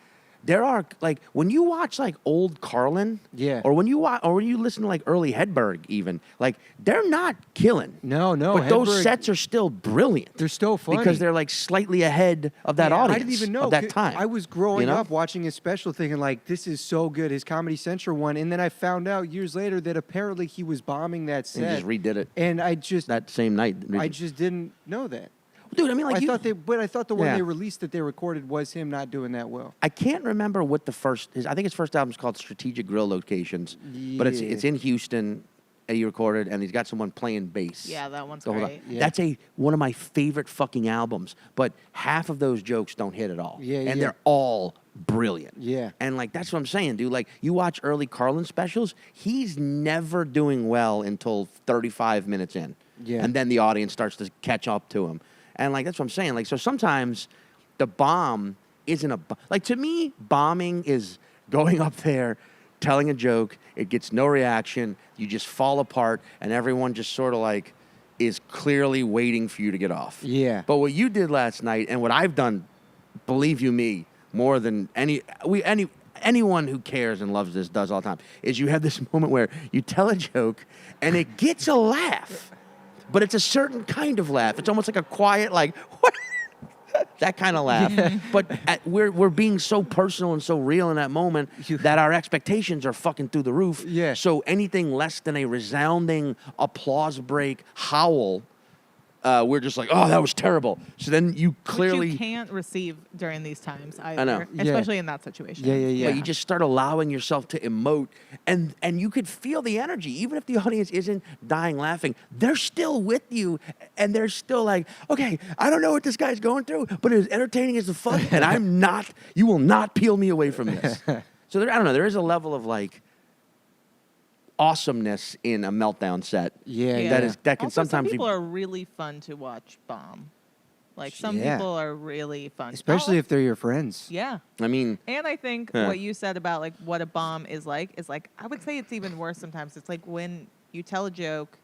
there are like when you watch like old Carlin,
Yeah.
or when you watch, or when you listen to like early Hedberg, even like they're not killing.
No,
But those
Hedberg-
sets are still brilliant.
They're still funny
because they're like slightly ahead of that
Yeah.
audience.
I didn't even know
of that
'cause
time.
I was growing
you know?
up watching his special, thinking like, "This is so good." His Comedy Central one, and then I found out years later that apparently he was bombing that
And
set.
just redid it
And I just
same night.
I just didn't know that.
Dude, I mean, like
I
you,
thought the one
Yeah.
they released that they recorded was him not doing that well.
I can't remember what the first. I think his first album is called Strategic Grill Locations, but it's
Yeah.
in Houston. He recorded, and he's got someone playing bass.
Yeah, that one's
the whole
great.
time.
Yeah.
That's one of my favorite fucking albums. But half of those jokes don't hit at all.
Yeah,
and
yeah.
they're all brilliant.
Yeah.
And like that's what I'm saying, dude. Like you watch early Carlin specials, he's never doing well until 35 minutes in.
Yeah.
And then the audience starts to catch up to him. And like that's what I'm saying. Like so sometimes the bomb isn't like to me, bombing is going up there, telling a joke, it gets no reaction, you just fall apart, and everyone just sort of like is clearly waiting for you to get off.
Yeah.
But what you did last night and what I've done, believe you me, more than anyone who cares and loves this does all the time, is you have this moment where you tell a joke and it gets a laugh. But it's a certain kind of laugh. It's almost like a quiet, like, what? That kind of laugh. But we're being so personal and so real in that moment that our expectations are fucking through the roof.
Yeah.
So anything less than a resounding applause break howl, we're just like, oh, that was terrible. So then you clearly...
Which you can't receive during these times either.
I know.
Yeah.
Especially in that situation.
Yeah.
But you just start allowing yourself to emote, and you could feel the energy. Even if the audience isn't dying laughing, they're still with you, and they're still like, okay, I don't know what this guy's going through, but as entertaining as the fuck, and I'm not, you will not peel me away from this. So I don't know, there is a level of like awesomeness in a meltdown set.
Yeah.
That can
Also,
sometimes
some people
be...
are really fun to watch bomb. Like some
Yeah.
people are really fun.
Especially if they're your friends.
Yeah.
I mean,
And I think
Yeah.
what you said about like what a bomb is like I would say it's even worse sometimes. It's like when you tell a joke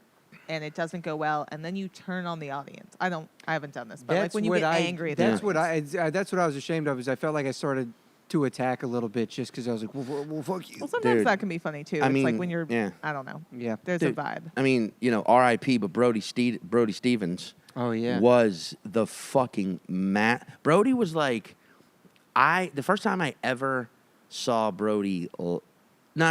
and it doesn't go well, and then you turn on the audience. I haven't done this, but like when you get angry at the
That's
audience.
that's what I was ashamed of. Is I felt like I started to attack a little bit just because I was like, well, fuck you.
Well, sometimes
Dude,
that can be funny too.
I
It's like
mean,
when you're,
yeah.
I don't know.
Yeah.
There's
Dude,
a vibe.
I mean, you know, R.I.P., but Brody Stevens
Oh yeah.
was the fucking Brody was like, the first time I ever saw Brody. No,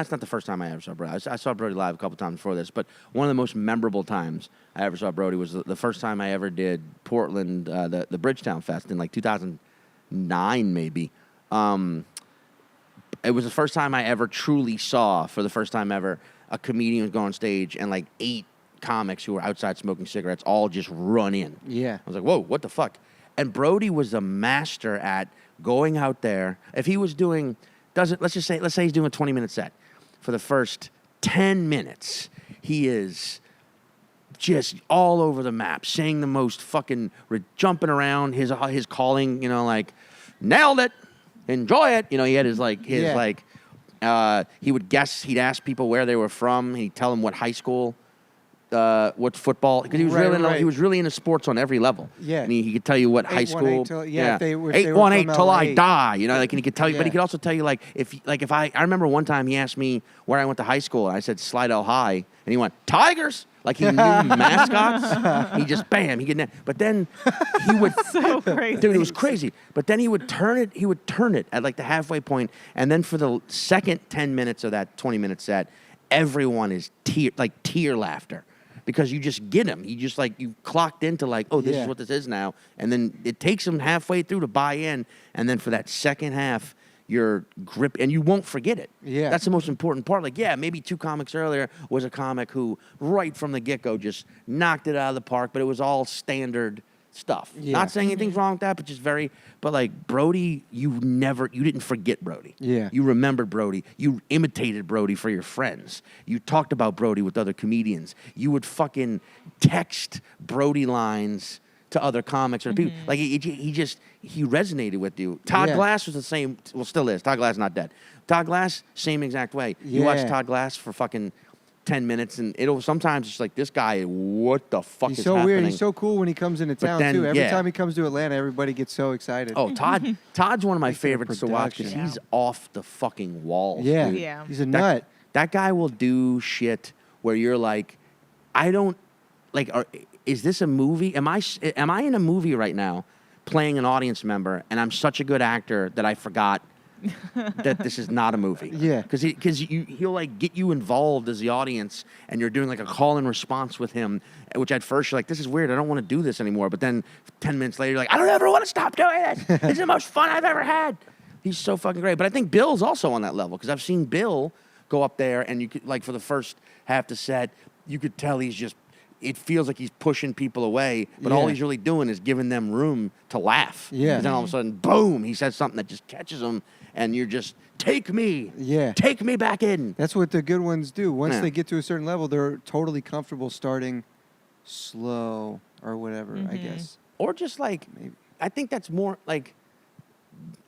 it's not the first time I ever saw Brody. I saw Brody live a couple times before this, but one of the most memorable times I ever saw Brody was the first time I ever did Portland, the Bridgetown Fest in like 2009 maybe. It was the first time I ever truly saw, for the first time ever, a comedian go on stage and like 8 comics who were outside smoking cigarettes all just run in.
Yeah.
I was like, whoa, what the fuck? And Brody was a master at going out there. If he was doing, let's say he's doing a 20-minute set. For the first 10 minutes, he is just all over the map, saying the most fucking, jumping around, his calling, you know, like, nailed it, enjoy it. You know, he had he would guess, he'd ask people where they were from, he'd tell them what high school, what football, because he was he was really into sports on every level.
Yeah.
And he could tell you what high
818
school.
till- yeah, if they were
818
from
till I
LA.
die. You know, like, and he could tell you, but he
Yeah.
could also tell you, like, if I remember one time he asked me where I went to high school, and I said Slidell High, and he went, Tigers? Like he knew mascots. He just, bam, he could, but then he would,
So crazy.
dude, it was crazy. But then he would turn it at like the halfway point, and then for the second 10 minutes of that 20-minute set, everyone is tear laughter. Because you just get him. You just like, you clocked into like, oh, this is what this is now. And then it takes him halfway through to buy in. And then for that second half, you're grip, and you won't forget it.
Yeah.
That's the most important part. Like, yeah, maybe 2 comics earlier was a comic who right from the get-go just knocked it out of the park, but it was all standard stuff.
Yeah.
Not saying anything's wrong with that, but just but like Brody, you didn't forget Brody.
Yeah.
You remembered Brody. You imitated Brody for your friends. You talked about Brody with other comedians. You would fucking text Brody lines to other comics or people. Like he resonated with you. Todd
Yeah.
Glass was the same, well, still is. Todd Glass is not dead. Todd Glass, same exact way. You watch
Yeah.
Todd Glass for fucking 10 minutes, and it'll sometimes it's like, this guy, what the fuck
He's
is
so
happening?
weird. He's so cool when he comes into town
then,
too. Every
yeah.
time he comes to Atlanta, everybody gets so excited.
Oh, Todd's one of my
Makes it a
favorites to watch because
production.
he's off the fucking walls.
yeah.
dude.
Yeah.
He's a nut.
That guy will do shit where you're like, I don't like. Is this a movie? Am I in a movie right now, playing an audience member, and I'm such a good actor that I forgot that this is not a movie?
Yeah.
Because he'll like get you involved as the audience, and you're doing like a call and response with him, which at first you're like, this is weird. I don't want to do this anymore. But then 10 minutes later, you're like, I don't ever want to stop doing this. This is the most fun I've ever had. He's so fucking great. But I think Bill's also on that level because I've seen Bill go up there, and you could like for the first half the set, you could tell he's just. It feels like he's pushing people away, but all
Yeah.
he's really doing is giving them room to laugh.
Yeah.
'Cause then all of a sudden, boom, he says something that just catches them, and you're just, take me.
Yeah.
Take me back in.
That's what the good ones do. Once
Yeah.
they get to a certain level, they're totally comfortable starting slow or whatever, I guess.
Or just like,
Maybe.
I think that's more like,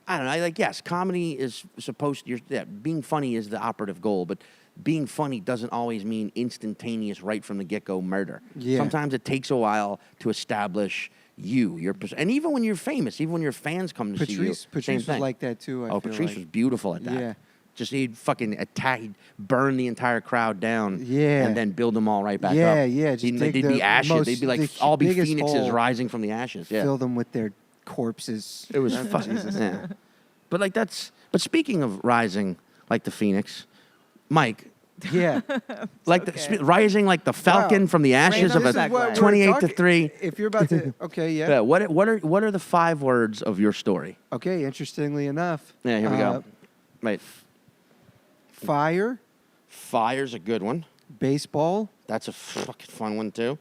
I don't know, like, yes, comedy is supposed to, being funny is the operative goal, but being funny doesn't always mean instantaneous, right from the get-go murder.
Yeah.
Sometimes it takes a while to establish and even when you're famous, even when your fans come to see you,
Patrice
same
was
thing.
like that too. I feel
Patrice
like.
was beautiful at that.
Yeah.
Just he'd fucking attack, he'd burn the entire crowd down,
Yeah.
and then build them all right back up.
Yeah, yeah, just
They'd
dig
be
the
ashes.
most-
They'd be like,
the
all be
biggest
phoenixes
hole.
rising from the ashes. Yeah.
Fill them with their corpses.
It was fucking. Yeah. But like that's. But speaking of rising like the phoenix, Mike,
Yeah.
like
okay.
rising like the falcon
Wow.
from the ashes
Right
of
on the
a
segue.
28-3.
If you're about to, okay, yeah.
Yeah. What are the 5 words of your story?
Okay, interestingly enough.
Yeah. Here we go. Right.
Fire,
Fire's a good one.
baseball,
That's a fucking fun one too.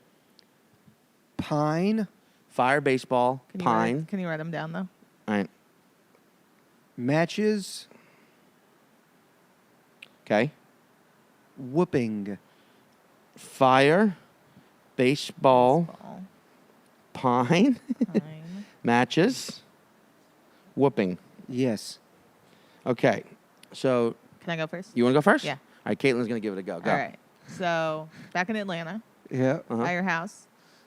pine,
Fire, baseball,
Can you
pine.
Can you write them down though?
All right.
matches,
Okay.
whooping.
Fire, baseball,
Ball,
pine,
pine.
matches, whooping.
Yes.
Okay. So
Can I go first?
you want to go first?
Yeah.
All right. Caitlin's gonna give it a go. Go.
All right. So back in Atlanta,
Yeah.
Uh-huh.
by your house,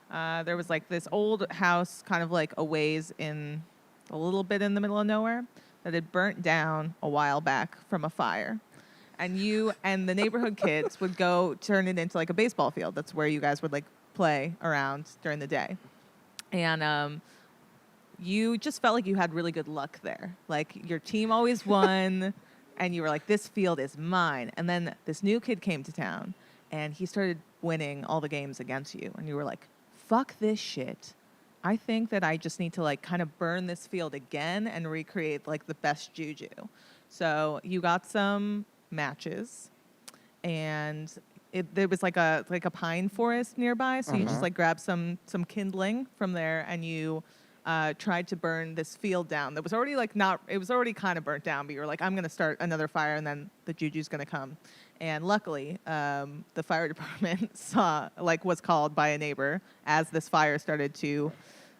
there was like this old house, kind of like a ways in a little bit in the middle of nowhere, that had burnt down a while back from a fire. And you and the neighborhood kids would go turn it into like a baseball field. That's where you guys would like play around during the day. And you just felt like you had really good luck there. Like your team always won, and you were like, this field is mine. And then this new kid came to town, and he started winning all the games against you. And you were like, fuck this shit. I think that I just need to like kind of burn this field again and recreate like the best juju. So you got some matches, and there was like a pine forest nearby. So you just like grabbed some kindling from there, and you tried to burn this field down that was already it was already kind of burnt down, but you were like, I'm going to start another fire, and then the juju's going to come. And luckily, the fire department was called by a neighbor as this fire started to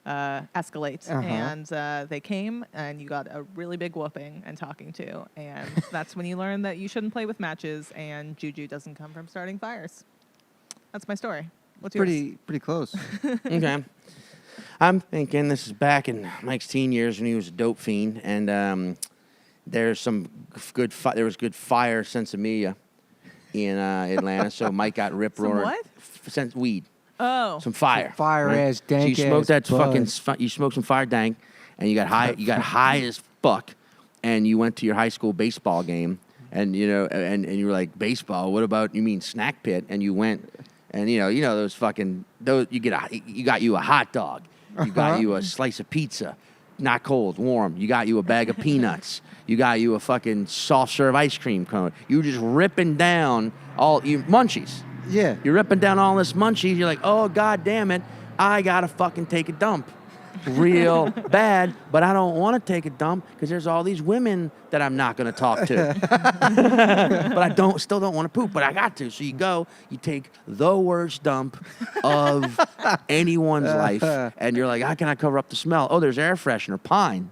escalate. And they came, and you got a really big whooping and talking to. And that's when you learn that you shouldn't play with matches, and juju doesn't come from starting fires. That's my story. What's yours?
Pretty close.
Okay. I'm thinking this is back in Mike's teen years when he was a dope fiend, and there's some good. There was good fire sensimilla in Atlanta, so Mike got rip roared.
what?
Weed.
Oh.
Some fire.
Fire ass, dank
So you smoked
ass
that fucking.
bud.
You smoked some fire dank, and you got high. You got high as fuck, and you went to your high school baseball game, and and you were like, baseball. What about you mean snack pit? And you went, and you know those fucking those. You got you a hot dog. You got you a slice of pizza, not cold, warm. You got you a bag of peanuts. You got you a fucking soft serve ice cream cone. You were just ripping down all you munchies.
Yeah.
You're ripping down all this munchies. You're like, oh, God damn it. I got to fucking take a dump real bad, but I don't want to take a dump because there's all these women that I'm not going to talk to. But I still don't want to poop, but I got to. So you go, you take the worst dump of anyone's life, and you're like, how can I cover up the smell? Oh, there's air freshener, pine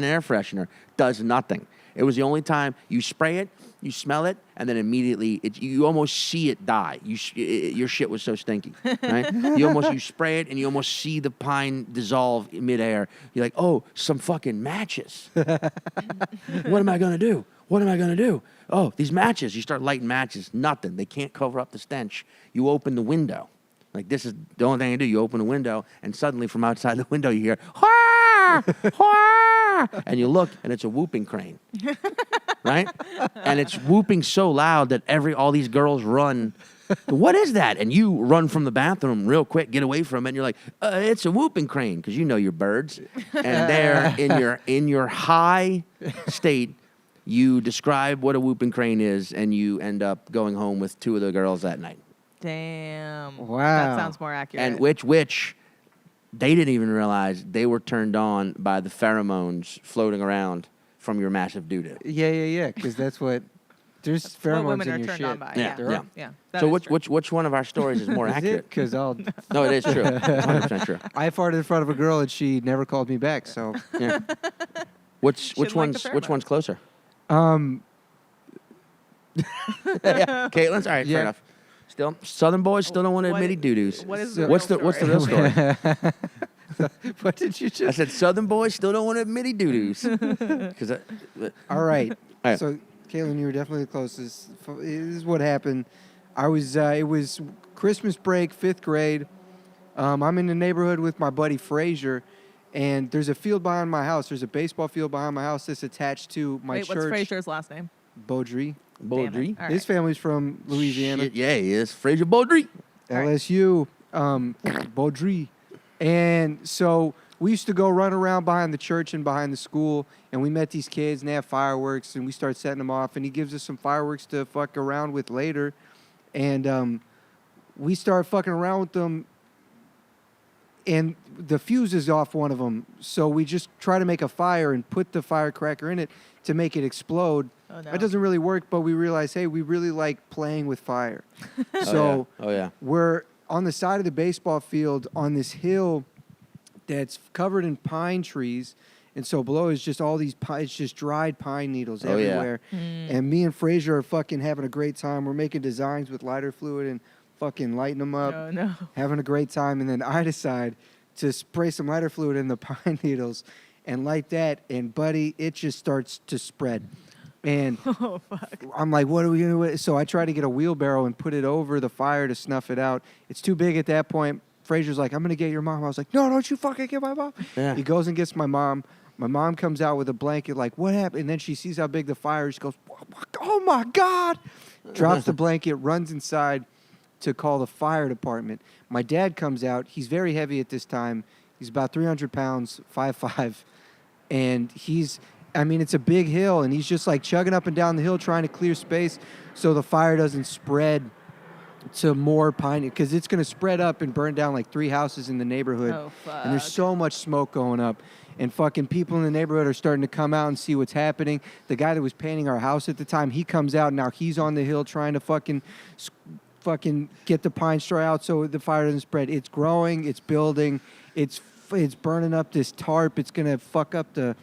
air freshener, does nothing. It was the only time you spray it, you smell it, and then immediately you almost see it die. Your shit was so stinky, right? You spray it and you almost see the pine dissolve in midair. You're like, oh, some fucking matches. What am I gonna do? What am I gonna do? Oh, these matches. You start lighting matches. Nothing. They can't cover up the stench. You open the window. Like, this is the only thing I do. You open the window, and suddenly from outside the window you hear, "Wah! Wah!" And you look, and it's a whooping crane, right? And it's whooping so loud that all these girls run. What is that? And you run from the bathroom real quick, get away from it, and you're like, it's a whooping crane, because you know you're birds. And there, in your high state, you describe what a whooping crane is, and you end up going home with 2 of the girls that night.
Damn.
Wow.
That sounds more accurate.
And which they didn't even realize they were turned on by the pheromones floating around from your massive doo-doo.
Yeah. Because that's what there's
what
pheromones
women
in
are
your
turned
shit.
on by.
Yeah,
Yeah.
yeah.
Yeah. That
So
is true.
which one of our stories is more
Is
accurate?
Because
No, it is true. It's 100% true.
I farted in front of a girl and she never called me back. So,
Yeah. Which
Shouldn't like the
one's closer?
um,
Yeah, Caitlin's. All right,
Yeah.
fair enough. Still, Southern boys still don't want to
What
admit he doo-doos.
What is
So-
the
What's the real story?
what did you
I
just?
said Southern boys still don't want to admit he doo-doos.
All right.
right.
So, Caitlin, you were definitely the closest. This is what happened. I was. It was Christmas break, 5th grade. I'm in the neighborhood with my buddy Frazier, and there's a field behind my house. There's a baseball field behind my house that's attached to my
Wait,
church.
what's Frazier's last name?
Baudry.
Baudry.
All
His
right.
family's from Louisiana.
Shit, yeah, he is. Fraser Baudry.
All right.
LSU, Baudry. And so we used to go run around behind the church and behind the school, and we met these kids, and they have fireworks, and we start setting them off, and he gives us some fireworks to fuck around with later. And we start fucking around with them, and the fuse is off one of them. So we just try to make a fire and put the firecracker in it to make it explode.
Oh, no.
That doesn't really work, but we realize, hey, we really like playing with fire. So
Oh yeah.
we're on the side of the baseball field on this hill that's covered in pine trees. And so below is just all these it's just dried pine needles
Oh, yeah.
everywhere. And me and Frazier are fucking having a great time. We're making designs with lighter fluid and fucking lighting them up,
Oh, no.
having a great time. And then I decide to spray some lighter fluid in the pine needles and light that. And, buddy, it just starts to spread. And
Oh, fuck.
I'm like, what are we going to do? So I try to get a wheelbarrow and put it over the fire to snuff it out. It's too big at that point. Frazier's like, I'm going to get your mom. I was like, no, don't you fucking get my mom.
Yeah.
He goes and gets my mom. My mom comes out with a blanket like, what happened? And then she sees how big the fire is. She goes, oh, my God. Drops the blanket, runs inside to call the fire department. My dad comes out. He's very heavy at this time. He's about 300 pounds, 5'5". And it's a big hill, and he's just like chugging up and down the hill trying to clear space so the fire doesn't spread to more pine, because it's going to spread up and burn down like 3 houses in the neighborhood.
Oh, fuck.
And there's so much smoke going up. And fucking people in the neighborhood are starting to come out and see what's happening. The guy that was painting our house at the time, he comes out, and now he's on the hill trying to fucking get the pine straw out so the fire doesn't spread. It's growing, it's building, it's burning up this tarp. It's going to fuck up the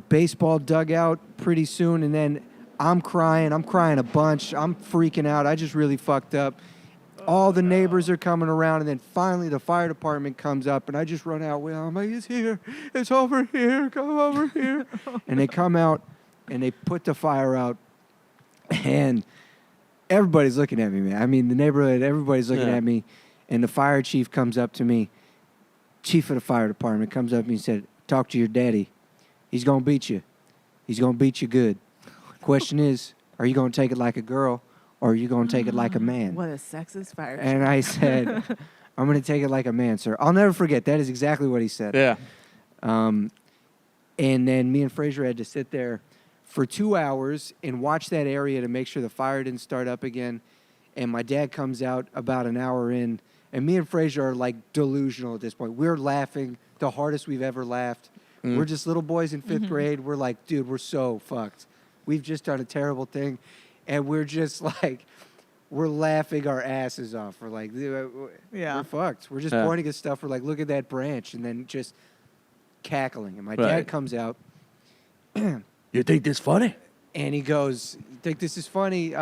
baseball dugout pretty soon. And then I'm crying a bunch. I'm freaking out. I just really fucked up. All the neighbors are coming around, and then finally the fire department comes up, and I just run out. Well, I'm like, it's here. It's over here. Come over here. And they come out, and they put the fire out, and everybody's looking at me, man. I mean, the neighborhood, everybody's looking at me, and the fire chief comes up to me. Chief of the fire department comes up to me and said, talk to your daddy. He's going to beat you. He's going to beat you good. Question is, are you going to take it like a girl, or are you going to take it like a man?
What a sexist fire.
And I said, I'm going to take it like a man, sir. I'll never forget. That is exactly what he said.
Yeah.
And then me and Frazier had to sit there for 2 hours and watch that area to make sure the fire didn't start up again. And my dad comes out about an hour in, and me and Frazier are like delusional at this point. We're laughing the hardest we've ever laughed. We're just little boys in 5th grade. We're like, dude, we're so fucked. We've just done a terrible thing. And we're just like, we're laughing our asses off. We're like, dude, we're fucked. We're just pointing at stuff. We're like, look at that branch. And then just cackling. And my dad comes out.
You think this funny?
And he goes, "You think this is funny?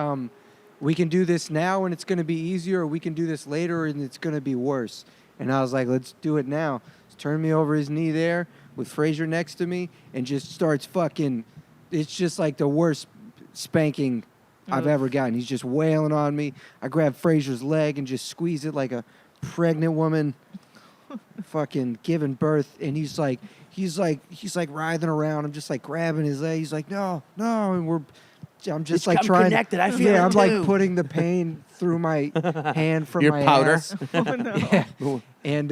We can do this now and it's going to be easier, or we can do this later and it's going to be worse." And I was like, "Let's do it now." He's turning me over his knee there with Frazier next to me and just starts fucking, it's just like the worst spanking I've ever gotten. He's just wailing on me. I grab Frazier's leg and just squeeze it like a pregnant woman fucking giving birth. And he's like writhing around. I'm just like grabbing his leg. He's like, no. And I'm just like trying.
Connected. I feel it
I'm
too.
like putting the pain through my hand from
Your
my
powder.
ass.
Oh, no.
Yeah. And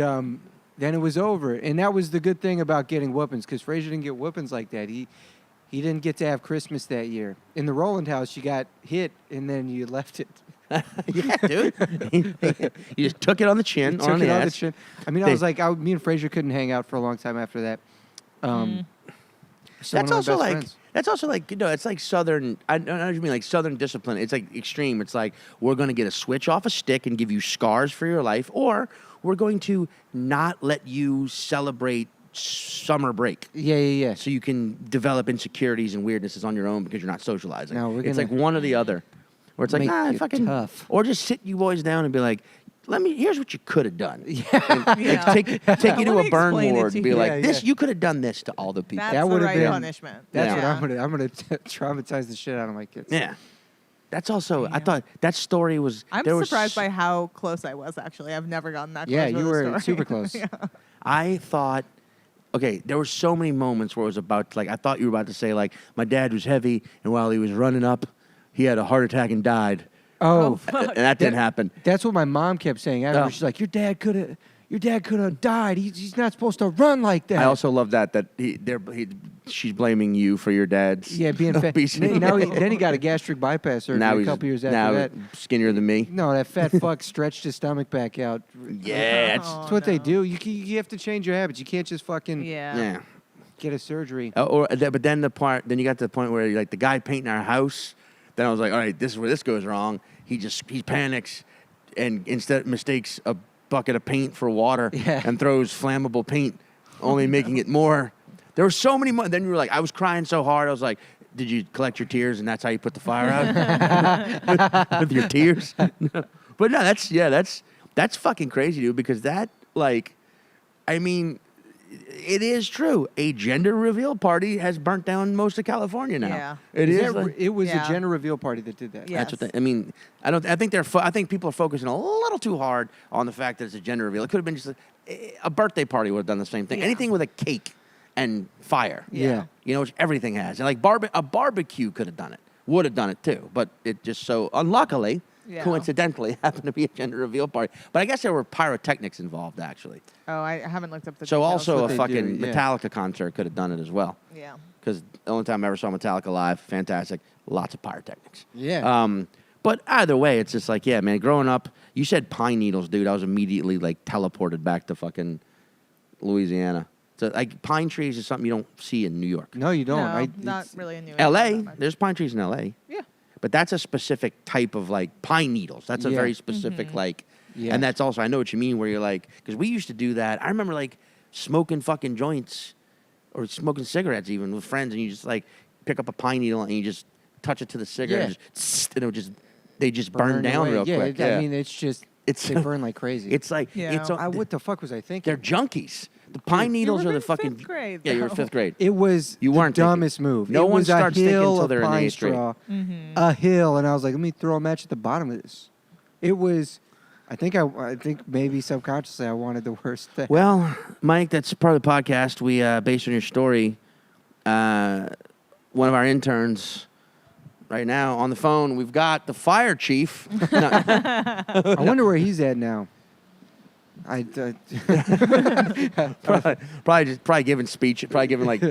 then it was over. And that was the good thing about getting whoopings, because Frazier didn't get whoopings like that. He didn't get to have Christmas that year. In the Rowland house, you got hit and then you left it.
Yeah, dude. You just took it on the chin,
Took
on
it
the
on the
ass.
chin. I mean, I was like, me and Frazier couldn't hang out for a long time after that. So
That's
one of my
also
best
like
friends.
that's also like, you know, it's like Southern. I know what you mean, like Southern discipline. It's like extreme. It's like, we're going to get a switch off a stick and give you scars for your life, or we're going to not let you celebrate summer break.
Yeah.
So you can develop insecurities and weirdnesses on your own because you're not socializing.
No, we're
it's
gonna
like one or the other. Where it's like,
make
nah,
it
fucking
tough.
Or just sit you boys down and be like, here's what you could have done.
Yeah.
Take you
Let
to
me
a burn
explain it
ward
to
and be
you.
like,
Yeah,
this,
yeah.
you could have done this to all the people.
That's
That
the
would've
right
been-
punishment.
That's
Yeah.
what I'm gonna traumatize the shit out of my kids.
Yeah. That's also, I thought that story was.
I'm
there was
surprised by how close I was, actually. I've never gotten that
Yeah,
close with
you
a
were
story.
super close.
Yeah.
I thought, okay, there were so many moments where it was about, like, I thought you were about to say, like, my dad was heavy, and while he was running up, he had a heart attack and died.
Oh,
And that didn't happen.
that's what my mom kept saying. After
Oh.
she's like, your dad could have died. He's not supposed to run like that.
I also love that she's blaming you for your dad's
yeah, being fat.
obesity.
Then he got a gastric bypass surgery
now
a
he's
couple years
now
after that.
skinnier than me.
No, that fat fuck stretched his stomach back out.
Yeah,
That's what they do. You have to change your habits. You can't just fucking
Yeah.
get a surgery.
But then then you got to the point where, like, the guy painting our house. Then I was like, all right, this is where this goes wrong. He panics, and instead mistakes a bucket of paint for water and throws flammable paint, only making it more. There were so many more. Then you were like, I was crying so hard. I was like, did you collect your tears and that's how you put the fire out? With your tears? But no, that's fucking crazy, dude, because that, like, I mean, it is true. A gender reveal party has burnt down most of California now.
Yeah.
It is.
It was
Yeah.
a gender reveal party that did that.
Yeah.
That's what I mean. I think people are focusing a little too hard on the fact that it's a gender reveal. It could have been just a birthday party would have done the same thing.
Yeah.
Anything with a cake and fire.
Yeah.
You know, which everything has. And like a barbecue could have done it. Would have done it too. But it just so unluckily,
Yeah.
coincidentally, happened to be a gender reveal party. But I guess there were pyrotechnics involved, actually.
Oh, I haven't looked up the
So
details.
also a
what they
fucking
do, yeah.
Metallica concert could have done it as well.
Yeah.
Because the only time I ever saw Metallica live, fantastic, lots of pyrotechnics.
Yeah.
But either way, it's just like, yeah, man, growing up, you said pine needles, dude. I was immediately, like, teleported back to fucking Louisiana. So, like, pine trees is something you don't see in New York.
No, you don't.
No,
It's-
not really in New York.
L.A.,
that much.
there's pine trees in L.A.
Yeah.
But that's a specific type of, like, pine needles. That's a
Yeah.
very specific, like,
Yeah.
and that's also, I know what you mean, where you're like, because we used to do that. I remember, like, smoking fucking joints or smoking cigarettes even with friends, and you just, like, pick up a pine needle and you just touch it to the cigarette, and, and it would just, they just burn down
away.
real
Yeah,
quick.
I mean, it's just they burn like crazy.
It's like,
Yeah.
what the fuck was I thinking?
they're junkies. The pine needles
were
are the
in
fucking.
fifth grade,
Yeah, you were
though.
fifth grade.
It was
You
the
weren't thinking.
dumbest move.
No
it
one
was
starts
a
thinking
hill
until
of
they're in the
pine
eighth grade.
straw, a hill, and I was like, let me throw a match at the bottom of this. It was, I think maybe subconsciously I wanted the worst thing.
Well, Mike, that's part of the podcast. We, based on your story, one of our interns right now on the phone, we've got the fire chief. No,
I wonder where he's at now.
probably giving speech, probably giving like,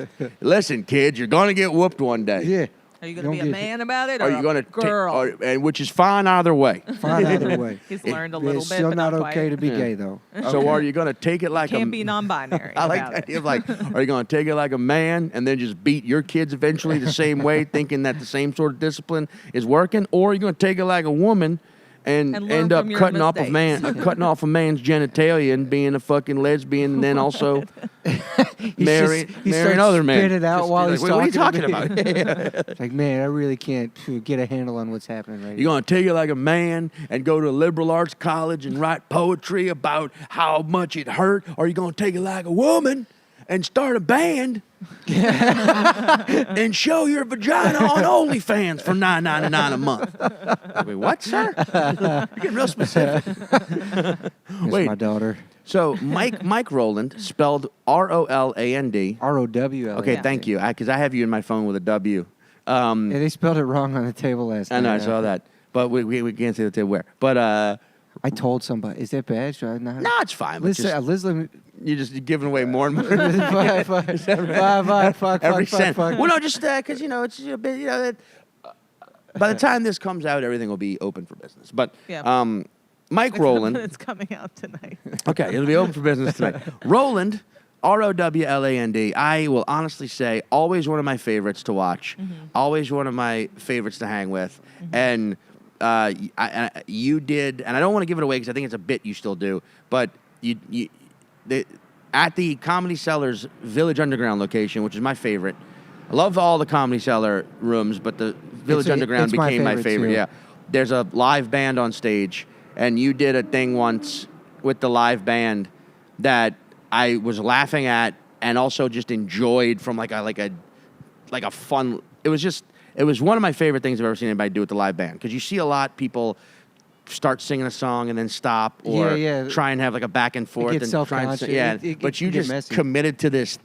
listen, kids, you're going to get whooped one day.
Yeah.
Are you
Don't
going to be a
get-
man about it or
Are you
a
going to
girl?
and which is fine either way.
Fine either way.
He's learned a little
It's
bit,
still
but
not
not
okay
quite.
to be
Yeah.
gay though.
So are you going to take it like
Can't
a
be non-binary.
I like
about
the
it.
idea of like, are you going to take it like a man and then just beat your kids eventually the same way, thinking that the same sort of discipline is working, or are you going to take it like a woman and
And learn
end up
from your
cutting off a
mistakes.
cutting off a man's genitalia and being a fucking lesbian, and then also marry
starts
another man.
spitting it out
Just
while
be
he's
like, "Wait, what are you talking
talking to me."
about?
It's like, man, I really can't get a handle on what's happening right
You're going to take it like a man and go to a liberal arts college and write poetry about how much it hurt? Or are you going to take it like a woman and start a band and show your vagina on OnlyFans for $9.99 a month? Wait, what, sir? You're getting real specific.
It's
Wait.
my daughter.
So Mike Rowland, spelled Roland.
ROWL.
Okay,
Yeah.
thank you. Because I have you in my phone with a W.
Yeah, they spelled it wrong on the table last night.
I know, I saw that. But we can't say the table where. But
I told somebody. Is that bad? Should I not?
no, it's fine. But
Liz,
just,
Liz,
you're giving away more and more.
fuck,
Every
fuck,
cent.
fuck.
Well, no, just because it's a bit. By the time this comes out, everything will be open for business. But
Yeah.
Mike Rowland.
It's coming out tonight.
Okay, it'll be open for business tonight. Rowland, Rowland. I will honestly say, always one of my favorites to watch. Always one of my favorites to hang with. And you did, and I don't want to give it away because I think it's a bit you still do, but at the Comedy Cellar's Village Underground location, which is my favorite. I love all the Comedy Cellar rooms, but the Village Underground
it's my
became my
favorite,
favorite.
too.
Yeah, there's a live band on stage, and you did a thing once with the live band that I was laughing at and also just enjoyed from like a fun. It was one of my favorite things I've ever seen anybody do with the live band, because you see a lot people start singing a song and then stop, or try and have like a back and forth
get
and try and
self-conscious.
but you
can get
just
messy.
committed to this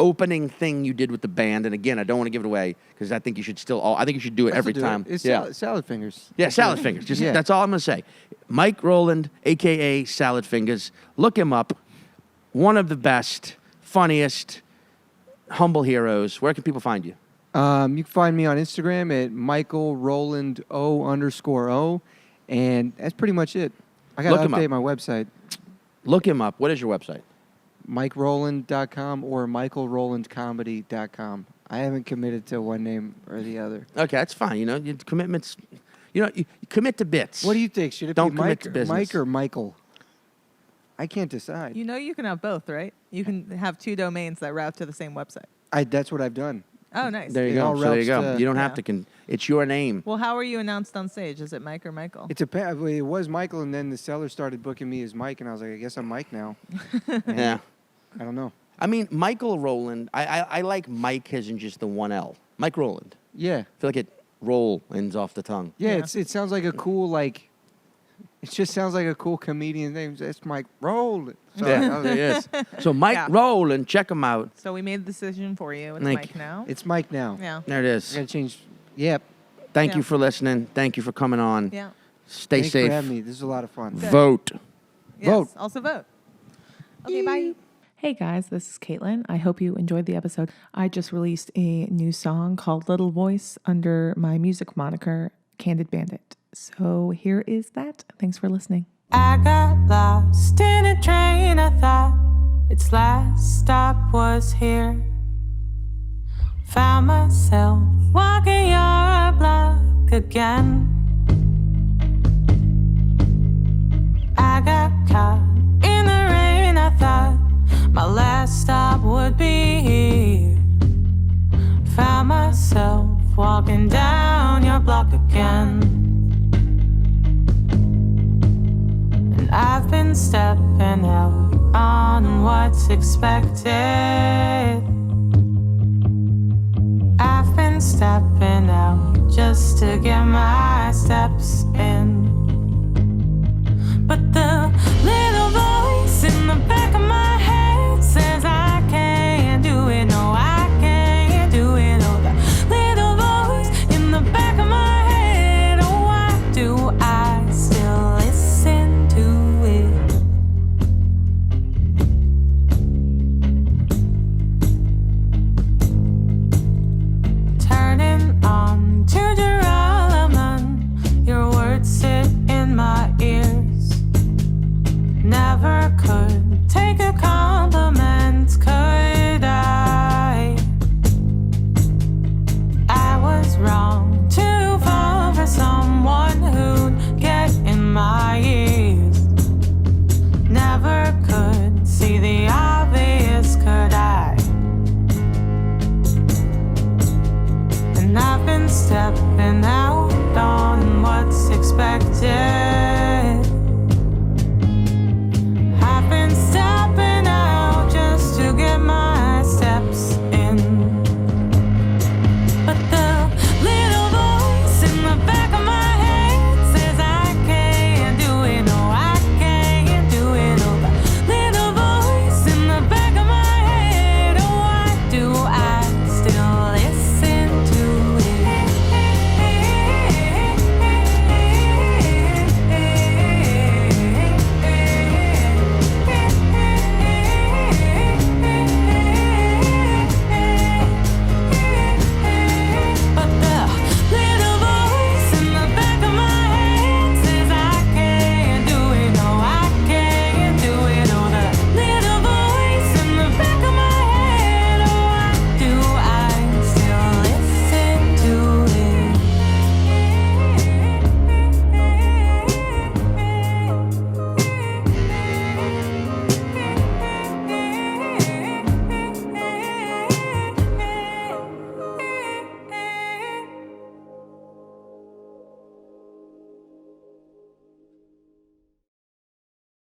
opening thing you did with the band. And again, I don't want to give it away because I think you should I think you should do it every time.
It's
yeah.
salad fingers.
Yeah, Salad Fingers. Just
Yeah.
that's all I'm gonna say. Mike Rowland, aka Salad Fingers. Look him up. One of the best, funniest, humble heroes. Where can people find you?
You can find me on Instagram at Michael Rowland O_O, and that's pretty much it. I got
Look
to
him up.
update my website,
Look him up. What is your website?
MikeRowland.com or MichaelRowlandComedy.com. I haven't committed to one name or the other.
Okay, that's fine. Commitments. You commit to bits.
What do you think? Should it
Don't
be
commit
Mike,
to business.
Mike or Michael? I can't decide.
You know you can have both, right? You can have two domains that route to the same website.
That's what I've done.
Oh, nice.
There you
It
go.
all
So there you
routes
go.
to-
You don't have to. It's your name.
Well, how are you announced on stage? Is it Mike or Michael?
It was Michael, and then the seller started booking me as Mike, and I was like, I guess I'm Mike now. And
Yeah.
I don't know.
I mean, Michael Rowland. I like Mike as in just the one L. Mike Rowland.
Yeah.
I feel like it ends off the tongue.
Yeah,
Yeah.
it sounds like a cool, like, it just sounds like a cool comedian name. That's Mike Rowland. So I
Yeah,
was
there
like,
it is. So Mike
Yeah.
Rowland, check him out.
So we made the decision for you. It's
Thank
Mike
you.
now.
it's Mike now.
Yeah.
There it
I
is.
gotta change. Yep.
Thank
Yeah.
you for listening. Thank you for coming on.
Yeah.
Stay
Thanks
safe.
for having me. This is a lot of fun.
Good.
Vote.
Yes.
Vote.
Also vote. Okay, bye.
Hey guys, this is Caitlin. I hope you enjoyed the episode. I just released a new song called Little Voice under my music moniker, Candid Bandit. So here is that. Thanks for listening.
I got lost in a train of thought. Its last stop was here. Found myself walking your block again. I got caught in the rain. I thought my last stop would be here. Found myself walking down your block again. And I've been stepping out on what's expected. I've been stepping out just to get my steps in.